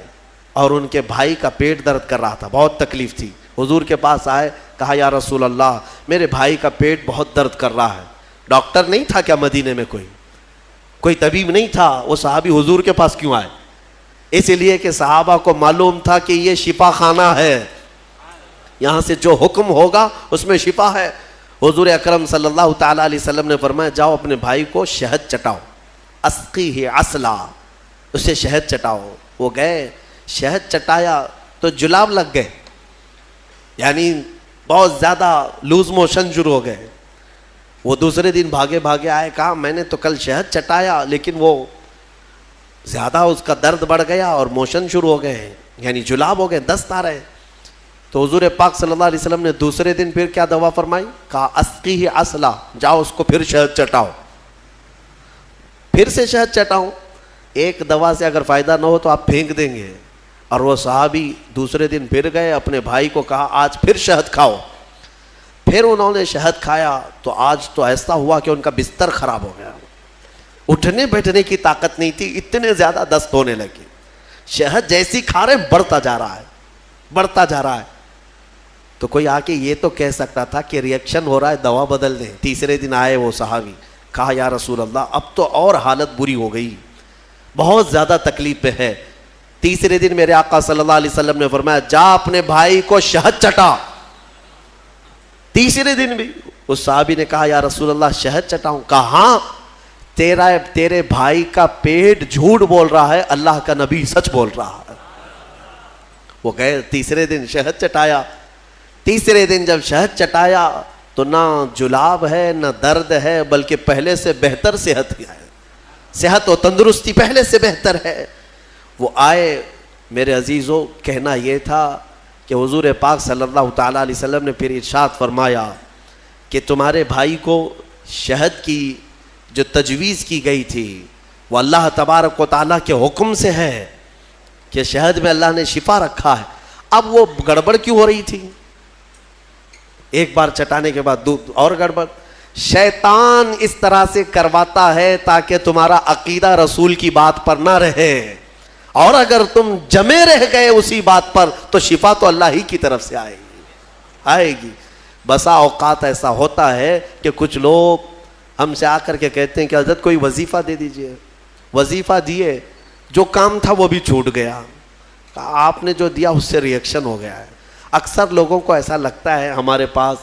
[SPEAKER 1] اور ان کے بھائی کا پیٹ درد کر رہا تھا، بہت تکلیف تھی، حضور کے پاس آئے، کہا یا رسول اللہ میرے بھائی کا پیٹ بہت درد کر رہا ہے۔ ڈاکٹر نہیں تھا کیا مدینے میں؟ کوئی طبیب نہیں تھا، وہ صحابی حضور کے پاس کیوں آئے؟ اس لیے کہ صحابہ کو معلوم تھا کہ یہ شفا خانہ ہے، یہاں سے جو حکم ہوگا اس میں شفا ہے۔ حضور اکرم صلی اللہ تعالیٰ علیہ وسلم نے فرمایا جاؤ اپنے بھائی کو شہد چٹاؤ، اسقیہ عسلا، اسے شہد چٹاؤ۔ وہ گئے، شہد چٹایا تو جلاب لگ گئے، یعنی بہت زیادہ لوز موشن شروع ہو گئے۔ وہ دوسرے دن بھاگے بھاگے آئے، کہا میں نے تو کل شہد چٹایا لیکن وہ زیادہ اس کا درد بڑھ گیا اور موشن شروع ہو گئے، یعنی جلاب ہو گئے، دست آ رہے۔ تو حضور پاک صلی اللہ علیہ وسلم نے دوسرے دن پھر کیا دوا فرمائی؟ کہا اسقیہ عسلا، جاؤ اس کو پھر شہد چٹاؤ، پھر سے شہد چٹاؤ۔ ایک دوا سے اگر فائدہ نہ ہو تو آپ پھینک دیں گے۔ اور وہ صحابی دوسرے دن پھر گئے، اپنے بھائی کو کہا آج پھر شہد کھاؤ۔ پھر انہوں نے شہد کھایا تو آج تو ایسا ہوا کہ ان کا بستر خراب ہو گیا، اٹھنے بیٹھنے کی طاقت نہیں تھی، اتنے زیادہ دست ہونے لگے۔ شہد جیسی کھا رہے بڑھتا جا رہا ہے، بڑھتا جا رہا ہے۔ تو کوئی آ کے یہ تو کہہ سکتا تھا کہ ریئیکشن ہو رہا ہے دوا بدل دیں۔ تیسرے دن آئے وہ صحابی، کہا یا رسول اللہ اب تو اور حالت بری ہو گئی، بہت زیادہ تکلیف پہ ہے۔ تیسرے دن میرے آقا صلی اللہ علیہ وسلم نے فرمایا جا اپنے بھائی کو شہد چٹا۔ تیسرے دن بھی اس صحابی نے کہا یا رسول اللہ شہد چٹاؤں؟ کہا ہاں، تیرے بھائی کا پیٹ جھوٹ بول رہا ہے، اللہ کا نبی سچ بول رہا ہے۔ وہ گئے، تیسرے دن شہد چٹایا۔ تیسرے دن جب شہد چٹایا تو نہ جلاب ہے نہ درد ہے، بلکہ پہلے سے بہتر صحت ہے، صحت و تندرستی پہلے سے بہتر ہے۔ وہ آئے، میرے عزیزو کہنا یہ تھا کہ حضور پاک صلی اللہ تعالیٰ علیہ وسلم نے پھر ارشاد فرمایا کہ تمہارے بھائی کو شہد کی جو تجویز کی گئی تھی وہ اللہ تبارک و تعالیٰ کے حکم سے ہے کہ شہد میں اللہ نے شفا رکھا ہے۔ اب وہ گڑبڑ کیوں ہو رہی تھی؟ ایک بار چٹانے کے بعد دودھ اور گڑبڑ. شیطان اس طرح سے کرواتا ہے تاکہ تمہارا عقیدہ رسول کی بات پر نہ رہے, اور اگر تم جمے رہ گئے اسی بات پر تو شفا تو اللہ ہی کی طرف سے آئے گی. بسا اوقات ایسا ہوتا ہے کہ کچھ لوگ ہم سے آ کر کے کہتے ہیں کہ حضرت کوئی وظیفہ دے دیجئے. وظیفہ دیے, جو کام تھا وہ بھی چھوٹ گیا, آپ نے جو دیا اس سے ریئیکشن ہو گیا ہے. اکثر لوگوں کو ایسا لگتا ہے ہمارے پاس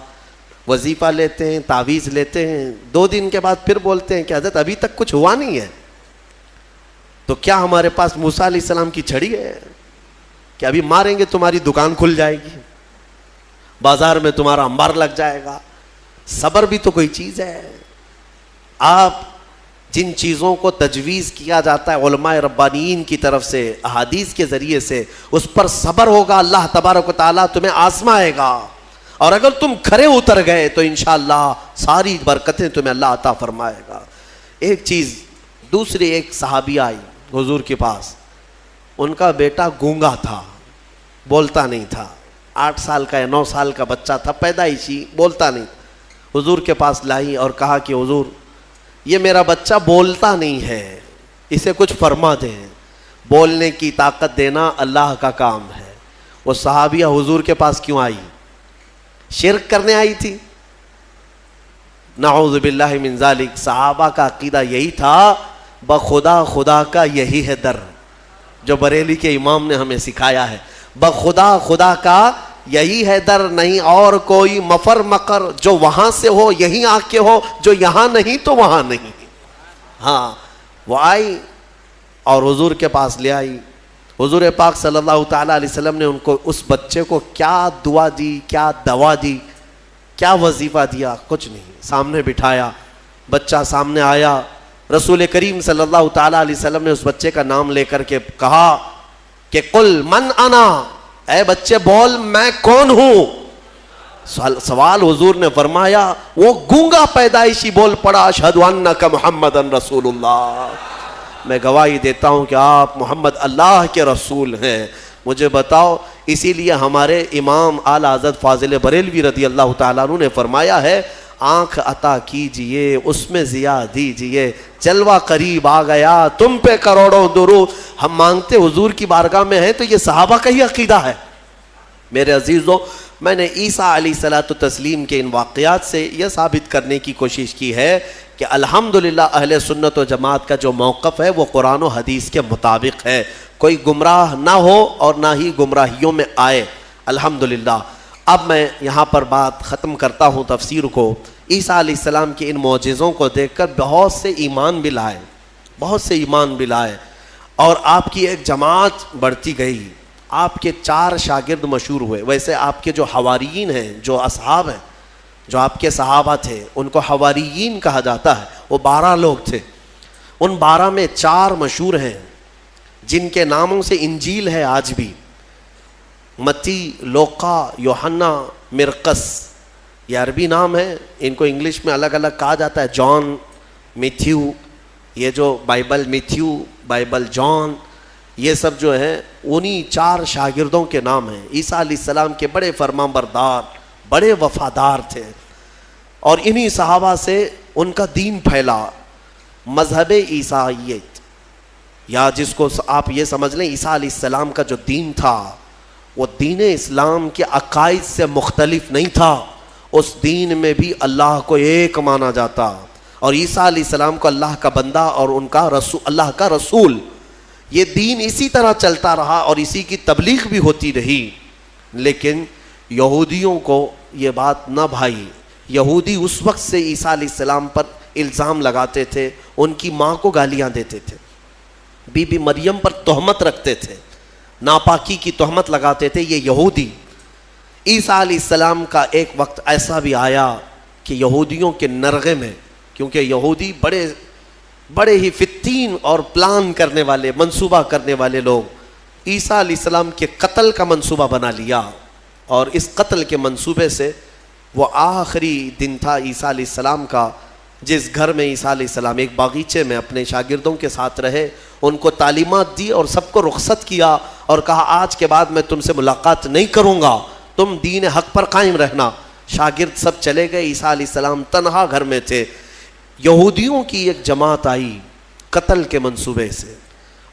[SPEAKER 1] وظیفہ لیتے ہیں, تعویذ لیتے ہیں, 2 دن کے بعد پھر بولتے ہیں کہ حضرت ابھی تک کچھ ہوا نہیں ہے. تو کیا ہمارے پاس موسیٰ علیہ السلام کی چھڑی ہے کہ ابھی ماریں گے تمہاری دکان کھل جائے گی, بازار میں تمہارا انبار لگ جائے گا؟ صبر بھی تو کوئی چیز ہے. آپ جن چیزوں کو تجویز کیا جاتا ہے علماء ربانیین کی طرف سے احادیث کے ذریعے سے, اس پر صبر ہوگا, اللہ تبارک و تعالیٰ تمہیں آزمائے گا, اور اگر تم کھرے اتر گئے تو انشاءاللہ ساری برکتیں تمہیں اللہ عطا فرمائے گا. ایک چیز دوسری, ایک صحابی آئی حضور کے پاس, ان کا بیٹا گونگا تھا, بولتا نہیں تھا, 8 سال کا یا 9 سال کا بچہ تھا, پیدائشی, بولتا نہیں. حضور کے پاس لائی اور کہا کہ حضور یہ میرا بچہ بولتا نہیں ہے, اسے کچھ فرما دیں. بولنے کی طاقت دینا اللہ کا کام ہے. وہ صحابیہ حضور کے پاس کیوں آئی؟ شرک کرنے آئی تھی؟ نعوذ باللہ من ذالک. صحابہ کا عقیدہ یہی تھا, بخدا خدا کا یہی ہے در, جو بریلی کے امام نے ہمیں سکھایا ہے. بخدا خدا کا یہی ہے در, نہیں اور کوئی مفر مکر, جو وہاں سے ہو یہیں آ کے ہو, جو یہاں نہیں تو وہاں نہیں. ہاں, وہ آئی اور حضور کے پاس لے آئی. حضور پاک صلی اللہ تعالیٰ علیہ وسلم نے ان کو, اس بچے کو کیا دعا دی, کیا دوا دی, کیا وظیفہ دیا, کچھ نہیں. سامنے بٹھایا, بچہ سامنے آیا, رسول کریم صلی اللہ تعالیٰ علیہ وسلم نے اس بچے کا نام لے کر کے کہا کہ قل من انا, اے بچے بول میں کون ہوں. سوال حضور نے فرمایا, وہ گونگا پیدائشی بول پڑا, اشہد انک محمد رسول اللہ, میں گواہی دیتا ہوں کہ آپ محمد اللہ کے رسول ہیں. مجھے بتاؤ, اسی لیے ہمارے امام اعلیٰ حضرت فاضل بریلوی رضی اللہ تعالیٰ عنہ نے فرمایا ہے, آنکھ عطا کیجئے اس میں ضیا دیجئے, جلوہ قریب آ گیا تم پہ کروڑوں درود. ہم مانگتے حضور کی بارگاہ میں ہیں تو یہ صحابہ کا ہی عقیدہ ہے. میرے عزیزو, میں نے عیسیٰ علیہ الصلوۃ والتسلیم کے ان واقعات سے یہ ثابت کرنے کی کوشش کی ہے کہ الحمدللہ اہل سنت و جماعت کا جو موقف ہے وہ قرآن و حدیث کے مطابق ہے. کوئی گمراہ نہ ہو اور نہ ہی گمراہیوں میں آئے, الحمدللہ. اب میں یہاں پر بات ختم کرتا ہوں تفسیر کو. عیسیٰ علیہ السلام کے ان معجزوں کو دیکھ کر بہت سے ایمان بھی لائے, بہت سے ایمان بھی لائے, اور آپ کی ایک جماعت بڑھتی گئی. آپ کے 4 شاگرد مشہور ہوئے. ویسے آپ کے جو حواریین ہیں, جو اصحاب ہیں, جو آپ کے صحابہ تھے, ان کو حواریین کہا جاتا ہے. وہ 12 لوگ تھے. ان 12 میں 4 مشہور ہیں جن کے ناموں سے انجیل ہے آج بھی. متی, لوقا, یوحنا, مرقس, یہ عربی نام ہے. ان کو انگلش میں الگ الگ کہا جاتا ہے, جان, میتھیو. یہ جو بائبل میتھیو, بائبل جان, یہ سب جو ہیں انہی 4 شاگردوں کے نام ہیں. عیسیٰ علیہ السلام کے بڑے فرمانبردار, بڑے وفادار تھے, اور انہی صحابہ سے ان کا دین پھیلا. مذہب عیسائیت, یا جس کو آپ یہ سمجھ لیں عیسیٰ علیہ السلام کا جو دین تھا وہ دین اسلام کے عقائد سے مختلف نہیں تھا. اس دین میں بھی اللہ کو ایک مانا جاتا, اور عیسیٰ علیہ السلام کو اللہ کا بندہ اور ان کا رسول, اللہ کا رسول. یہ دین اسی طرح چلتا رہا اور اسی کی تبلیغ بھی ہوتی رہی. لیکن یہودیوں کو یہ بات نہ بھائی. یہودی اس وقت سے عیسیٰ علیہ السلام پر الزام لگاتے تھے, ان کی ماں کو گالیاں دیتے تھے, بی بی مریم پر تہمت رکھتے تھے, ناپاکی کی تہمت لگاتے تھے یہ یہودی. عیسیٰ علیہ السلام کا ایک وقت ایسا بھی آیا کہ یہودیوں کے نرغے میں, کیونکہ یہودی بڑے ہی فتین اور پلان کرنے والے, منصوبہ کرنے والے لوگ, عیسیٰ علیہ السلام کے قتل کا منصوبہ بنا لیا. اور اس قتل کے منصوبے سے وہ آخری دن تھا عیسیٰ علیہ السلام کا, جس گھر میں عیسیٰ علیہ السلام ایک باغیچے میں اپنے شاگردوں کے ساتھ رہے, ان کو تعلیمات دی اور سب کو رخصت کیا اور کہا آج کے بعد میں تم سے ملاقات نہیں کروں گا, تم دین حق پر قائم رہنا. شاگرد سب چلے گئے, عیسیٰ علیہ السلام تنہا گھر میں تھے. یہودیوں کی ایک جماعت آئی قتل کے منصوبے سے,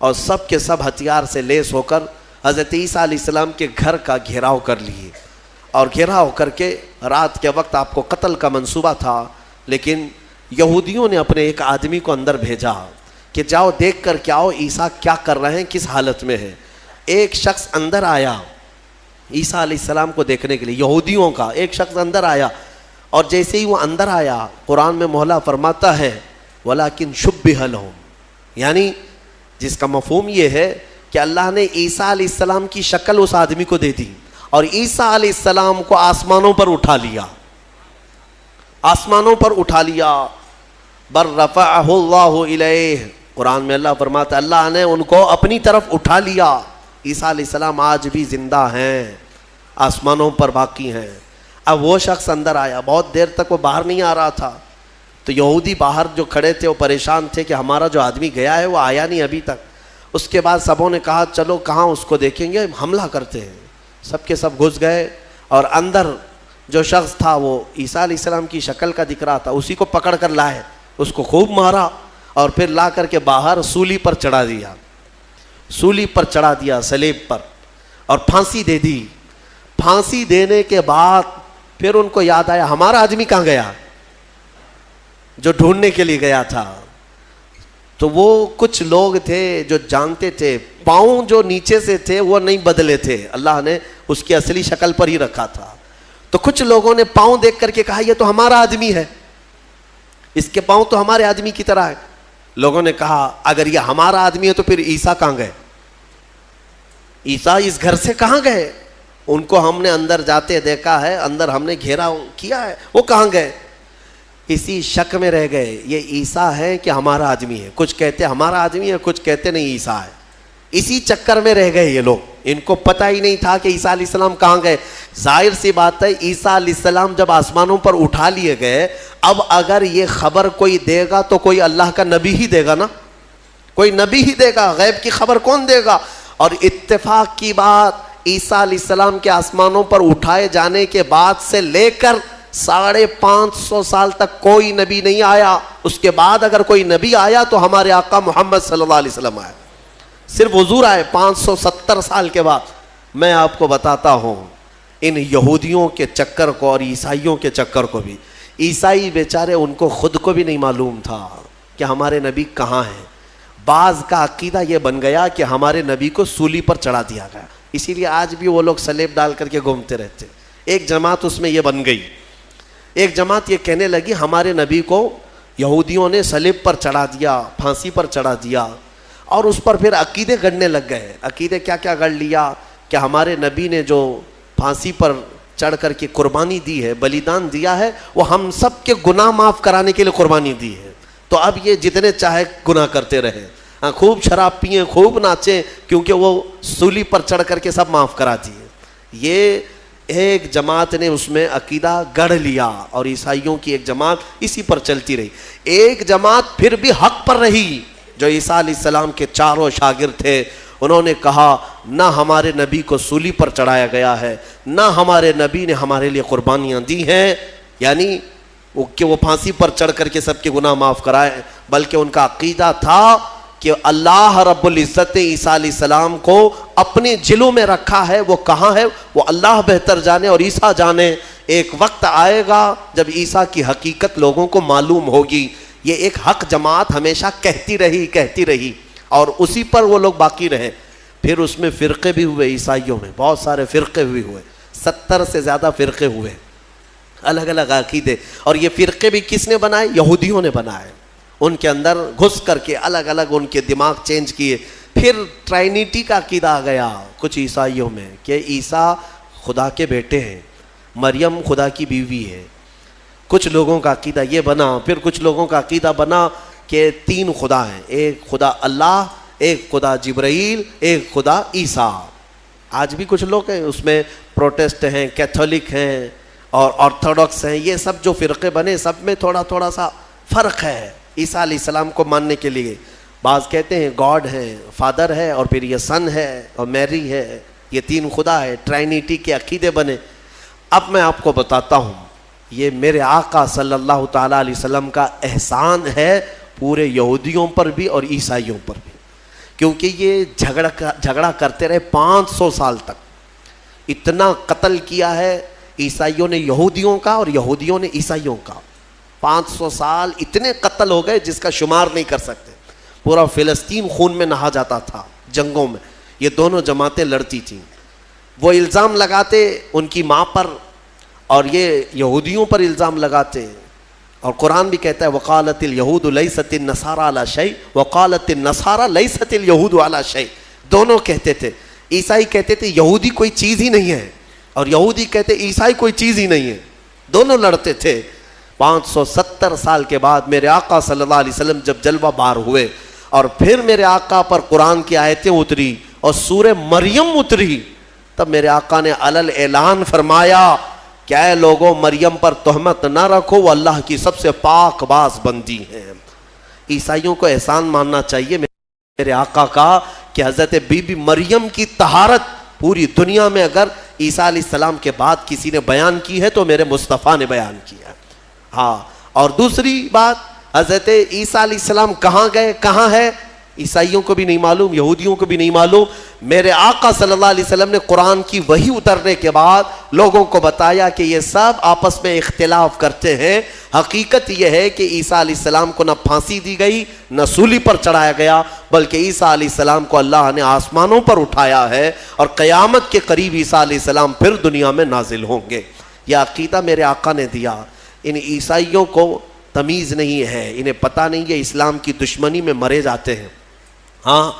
[SPEAKER 1] اور سب کے سب ہتھیار سے لیس ہو کر حضرت عیسیٰ علیہ السلام کے گھر کا گھیراؤ کر لیے, اور گھیراؤ کر کے رات کے وقت آپ کو قتل کا منصوبہ تھا, لیکن یہودیوں نے اپنے ایک آدمی کو اندر بھیجا کہ جاؤ دیکھ کر کے آؤ عیسیٰ کیا کر رہے ہیں, کس حالت میں ہے. ایک شخص اندر آیا عیسیٰ علیہ السلام کو دیکھنے کے لیے, یہودیوں کا ایک شخص اندر آیا, اور جیسے ہی وہ اندر آیا قرآن میں مولا فرماتا ہے وَلَكِنْ شُبِّهَ لَهُمْ, یعنی جس کا مفہوم یہ ہے کہ اللہ نے عیسیٰ علیہ السلام کی شکل اس آدمی کو دے دی, اور عیسیٰ علیہ السلام کو آسمانوں پر اٹھا لیا, آسمانوں پر اٹھا لیا. بر رفعہ اللہ الیہ, قرآن میں اللہ فرماتا ہے اللہ نے ان کو اپنی طرف اٹھا لیا. عیسیٰ علیہ السلام آج بھی زندہ ہیں, آسمانوں پر باقی ہیں. اب وہ شخص اندر آیا, بہت دیر تک وہ باہر نہیں آ رہا تھا, تو یہودی باہر جو کھڑے تھے وہ پریشان تھے کہ ہمارا جو آدمی گیا ہے وہ آیا نہیں ابھی تک. اس کے بعد سبوں نے کہا چلو کہاں اس کو دیکھیں گے, حملہ کرتے ہیں. سب کے سب گھس گئے, اور اندر جو شخص تھا وہ عیسیٰ علیہ السلام کی شکل کا دکھ رہا تھا, اسی کو پکڑ کر لائے, اس کو خوب مارا, اور پھر لا کر کے باہر سولی پر چڑھا دیا, سولی پر چڑھا دیا, سلیب پر, اور پھانسی دے دی. پھانسی دینے کے بعد پھر ان کو یاد آیا ہمارا آدمی کہاں گیا جو ڈھونڈنے کے لیے گیا تھا. تو وہ کچھ لوگ تھے جو جانتے تھے, پاؤں جو نیچے سے تھے وہ نہیں بدلے تھے, اللہ نے اس کی اصلی شکل پر ہی رکھا تھا. تو کچھ لوگوں نے پاؤں دیکھ کر کے کہا یہ تو ہمارا آدمی ہے, اس کے پاؤں تو ہمارے آدمی کی طرح ہے. لوگوں نے کہا اگر یہ ہمارا آدمی ہے تو پھر عیسیٰ کہاں گئے, عیسیٰ اس گھر سے کہاں گئے؟ ان کو ہم نے اندر جاتے دیکھا ہے, اندر ہم نے گھیرا کیا ہے, وہ کہاں گئے؟ اسی شک میں رہ گئے یہ عیسیٰ ہے کہ ہمارا آدمی ہے. کچھ کہتے ہمارا آدمی ہے, کچھ کہتے نہیں عیسیٰ ہے. اسی چکر میں رہ گئے یہ لوگ, ان کو پتہ ہی نہیں تھا کہ عیسیٰ علیہ السلام کہاں گئے. ظاہر سی بات ہے عیسیٰ علیہ السلام جب آسمانوں پر اٹھا لیے گئے, اب اگر یہ خبر کوئی دے گا تو کوئی اللہ کا نبی ہی دے گا نا, کوئی نبی ہی دے گا, غیب کی خبر کون دے گا؟ اور اتفاق کی بات عیسیٰ علیہ السلام کے آسمانوں پر اٹھائے جانے کے بعد سے لے کر 550 سال تک کوئی نبی نہیں آیا. اس کے بعد اگر کوئی نبی آیا تو ہمارے آقا محمد صلی اللہ علیہ وسلم آئے, صرف حضور آئے 570 سال کے بعد. میں آپ کو بتاتا ہوں ان یہودیوں کے چکر کو اور عیسائیوں کے چکر کو بھی, عیسائی بیچارے ان کو خود کو بھی نہیں معلوم تھا کہ ہمارے نبی کہاں ہیں. بعض کا عقیدہ یہ بن گیا کہ ہمارے نبی کو سولی پر چڑھا دیا گیا, اسی لیے آج بھی وہ لوگ سلیب ڈال کر کے گھومتے رہتے. ایک جماعت اس میں یہ بن گئی, ایک جماعت یہ کہنے لگی ہمارے نبی کو یہودیوں نے سلیب پر چڑھا دیا, پھانسی پر چڑھا دیا, اور اس پر پھر عقیدے گڑنے لگ گئے. عقیدے کیا کیا گڑ لیا کہ ہمارے نبی نے جو پھانسی پر چڑھ کر کے قربانی دی ہے, بلیدان دیا ہے, وہ ہم سب کے گناہ معاف کرانے کے لیے قربانی دی ہے. تو اب یہ جتنے چاہے گناہ کرتے رہے, خوب شراب پئیں, خوب ناچیں, کیونکہ وہ سولی پر چڑھ کر کے سب معاف کرا دیے. یہ ایک جماعت نے اس میں عقیدہ گڑھ لیا, اور عیسائیوں کی ایک جماعت اسی پر چلتی رہی. ایک جماعت پھر بھی حق پر رہی, جو عیسیٰ علیہ السلام کے چاروں شاگرد تھے. انہوں نے کہا نہ ہمارے نبی کو سولی پر چڑھایا گیا ہے, نہ ہمارے نبی نے ہمارے لیے قربانیاں دی ہیں, یعنی کہ وہ پھانسی پر چڑھ کر کے سب کے گناہ معاف کرائے, بلکہ ان کا عقیدہ تھا کہ اللہ رب العزت نے عیسیٰ علیہ السلام کو اپنے جلوں میں رکھا ہے. وہ کہاں ہے وہ اللہ بہتر جانے اور عیسیٰ جانے. ایک وقت آئے گا جب عیسیٰ کی حقیقت لوگوں کو معلوم ہوگی. یہ ایک حق جماعت ہمیشہ کہتی رہی, اور اسی پر وہ لوگ باقی رہے. پھر اس میں فرقے بھی ہوئے, عیسائیوں میں بہت سارے فرقے بھی ہوئے, 70 سے زیادہ فرقے ہوئے, الگ الگ عقیدے. اور یہ فرقے بھی کس نے بنائے؟ یہودیوں نے بنائے. ان کے اندر گھس کر کے الگ الگ ان کے دماغ چینج کیے. پھر ٹرائنیٹی کا عقیدہ آ گیا کچھ عیسائیوں میں کہ عیسیٰ خدا کے بیٹے ہیں, مریم خدا کی بیوی ہے. کچھ لوگوں کا عقیدہ یہ بنا. پھر کچھ لوگوں کا عقیدہ بنا کہ 3 خدا ہیں, ایک خدا اللہ, ایک خدا جبرائیل, ایک خدا عیسیٰ. آج بھی کچھ لوگ ہیں اس میں, پروٹسٹ ہیں, کیتھولک ہیں اور آرتھوڈاکس ہیں. یہ سب جو فرقے بنے سب میں تھوڑا تھوڑا سا فرق ہے عیسیٰ علیہ السلام کو ماننے کے لیے. بعض کہتے ہیں گاڈ ہے, فادر ہے, اور پھر یہ سن ہے اور میری ہے, یہ 3 خدا ہے. ٹرائنیٹی کے عقیدے بنے. اب میں آپ کو بتاتا ہوں یہ میرے آقا صلی اللہ تعالیٰ علیہ وسلم کا احسان ہے پورے یہودیوں پر بھی اور عیسائیوں پر بھی، کیونکہ یہ جھگڑا کرتے رہے 500 سال تک. اتنا قتل کیا ہے عیسائیوں نے یہودیوں کا اور یہودیوں نے عیسائیوں کا. 500 سال اتنے قتل ہو گئے جس کا شمار نہیں کر سکتے. پورا فلسطین خون میں نہا جاتا تھا جنگوں میں. یہ دونوں جماعتیں لڑتی تھیں. وہ الزام لگاتے ان کی ماں پر اور یہ یہودیوں پر الزام لگاتے. اور قرآن بھی کہتا ہے وقالت الیہود لیست النصارى علی شیء وقالت النصارى لیست الیہود علی شیء. دونوں کہتے تھے. عیسائی کہتے تھے یہودی کوئی چیز ہی نہیں ہے اور یہودی کہتے عیسائی کوئی چیز ہی نہیں ہے. دونوں لڑتے تھے. 570 سال کے بعد میرے آقا صلی اللہ علیہ وسلم جب جلوہ بار ہوئے اور پھر میرے آقا پر قرآن کی آیتیں اتری اور سورہ مریم اتری، تب میرے آقا نے علل اعلان فرمایا کہ اے لوگوں مریم پر تہمت نہ رکھو، وہ اللہ کی سب سے پاک باز بندی ہیں. عیسائیوں کو احسان ماننا چاہیے میرے آقا کا کہ حضرت بی بی مریم کی طہارت پوری دنیا میں اگر عیسیٰ علیہ السلام کے بعد کسی نے بیان کی ہے تو میرے مصطفیٰ نے بیان کیا. ہاں، اور دوسری بات حضرت عیسیٰ علیہ السلام کہاں گئے کہاں ہے عیسائیوں کو بھی نہیں معلوم، یہودیوں کو بھی نہیں معلوم. میرے آقا صلی اللہ علیہ وسلم نے قرآن کی وحی اترنے کے بعد لوگوں کو بتایا کہ یہ سب آپس میں اختلاف کرتے ہیں. حقیقت یہ ہے کہ عیسیٰ علیہ السلام کو نہ پھانسی دی گئی نہ سولی پر چڑھایا گیا، بلکہ عیسیٰ علیہ السلام کو اللہ نے آسمانوں پر اٹھایا ہے اور قیامت کے قریب عیسیٰ علیہ السلام پھر دنیا میں نازل ہوں گے. یہ عقیدہ میرے آقا نے دیا. ان عیسائیوں کو تمیز نہیں ہے، انہیں پتہ نہیں ہے اسلام کی دشمنی میں مرے جاتے ہیں ہاں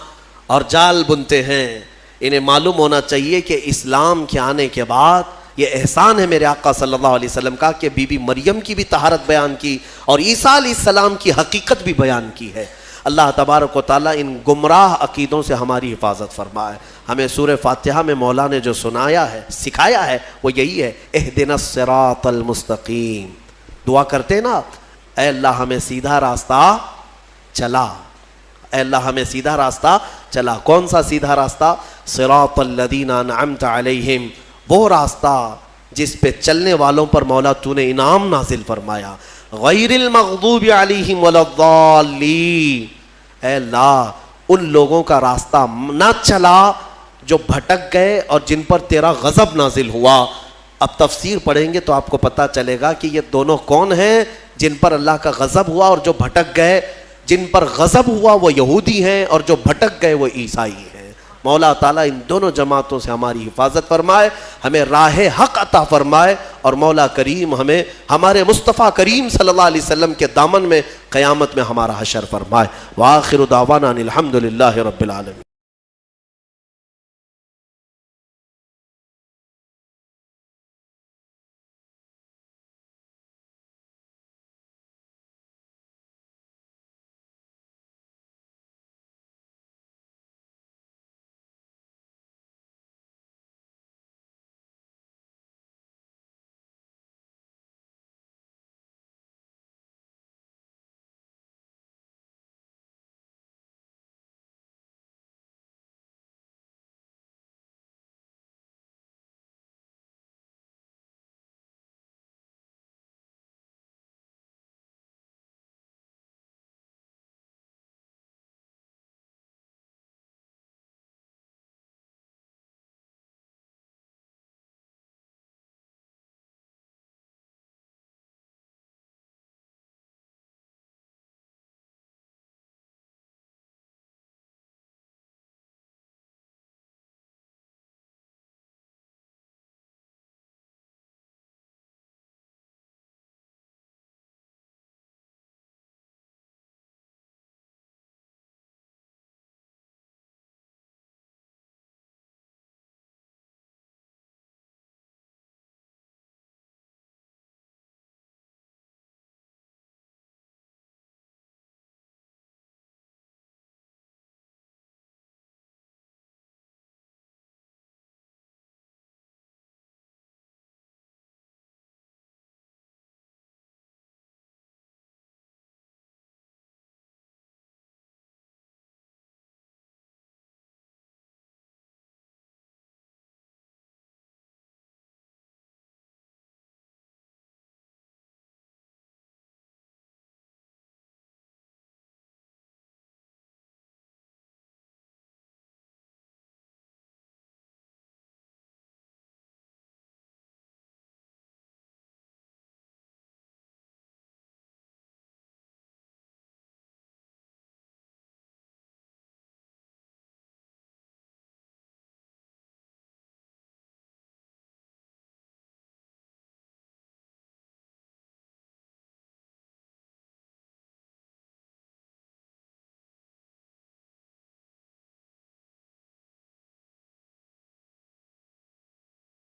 [SPEAKER 1] اور جال بنتے ہیں. انہیں معلوم ہونا چاہیے کہ اسلام کے آنے کے بعد یہ احسان ہے میرے آقا صلی اللہ علیہ وسلم کا کہ بی بی مریم کی بھی طہارت بیان کی اور عیسیٰ علیہ السلام کی حقیقت بھی بیان کی ہے. اللہ تبارک و تعالیٰ ان گمراہ عقیدوں سے ہماری حفاظت فرمائے. ہمیں سورہ فاتحہ میں مولا نے جو سنایا ہے سکھایا ہے وہ یہی ہے اہدنا الصراط المستقیم. دعا کرتے نا اے اللہ ہمیں سیدھا راستہ چلا، اے اللہ ہمیں سیدھا راستہ چلا. کون سا سیدھا راستہ؟ صراط الذین انعمت علیہم، وہ راستہ جس پہ چلنے والوں پر مولا تو نے انعام نازل فرمایا. غیر المغضوب علیہم ولا الضالین، اے اللہ ان لوگوں کا راستہ نہ چلا جو بھٹک گئے اور جن پر تیرا غضب نازل ہوا. اب تفسیر پڑھیں گے تو آپ کو پتہ چلے گا کہ یہ دونوں کون ہیں جن پر اللہ کا غضب ہوا اور جو بھٹک گئے. جن پر غضب ہوا وہ یہودی ہیں اور جو بھٹک گئے وہ عیسائی ہیں. مولا تعالیٰ ان دونوں جماعتوں سے ہماری حفاظت فرمائے، ہمیں راہ حق عطا فرمائے اور مولا کریم ہمیں ہمارے مصطفیٰ کریم صلی اللہ علیہ وسلم کے دامن میں قیامت میں ہمارا حشر فرمائے. وآخر دعوانا ان الحمد للہ رب العالمین.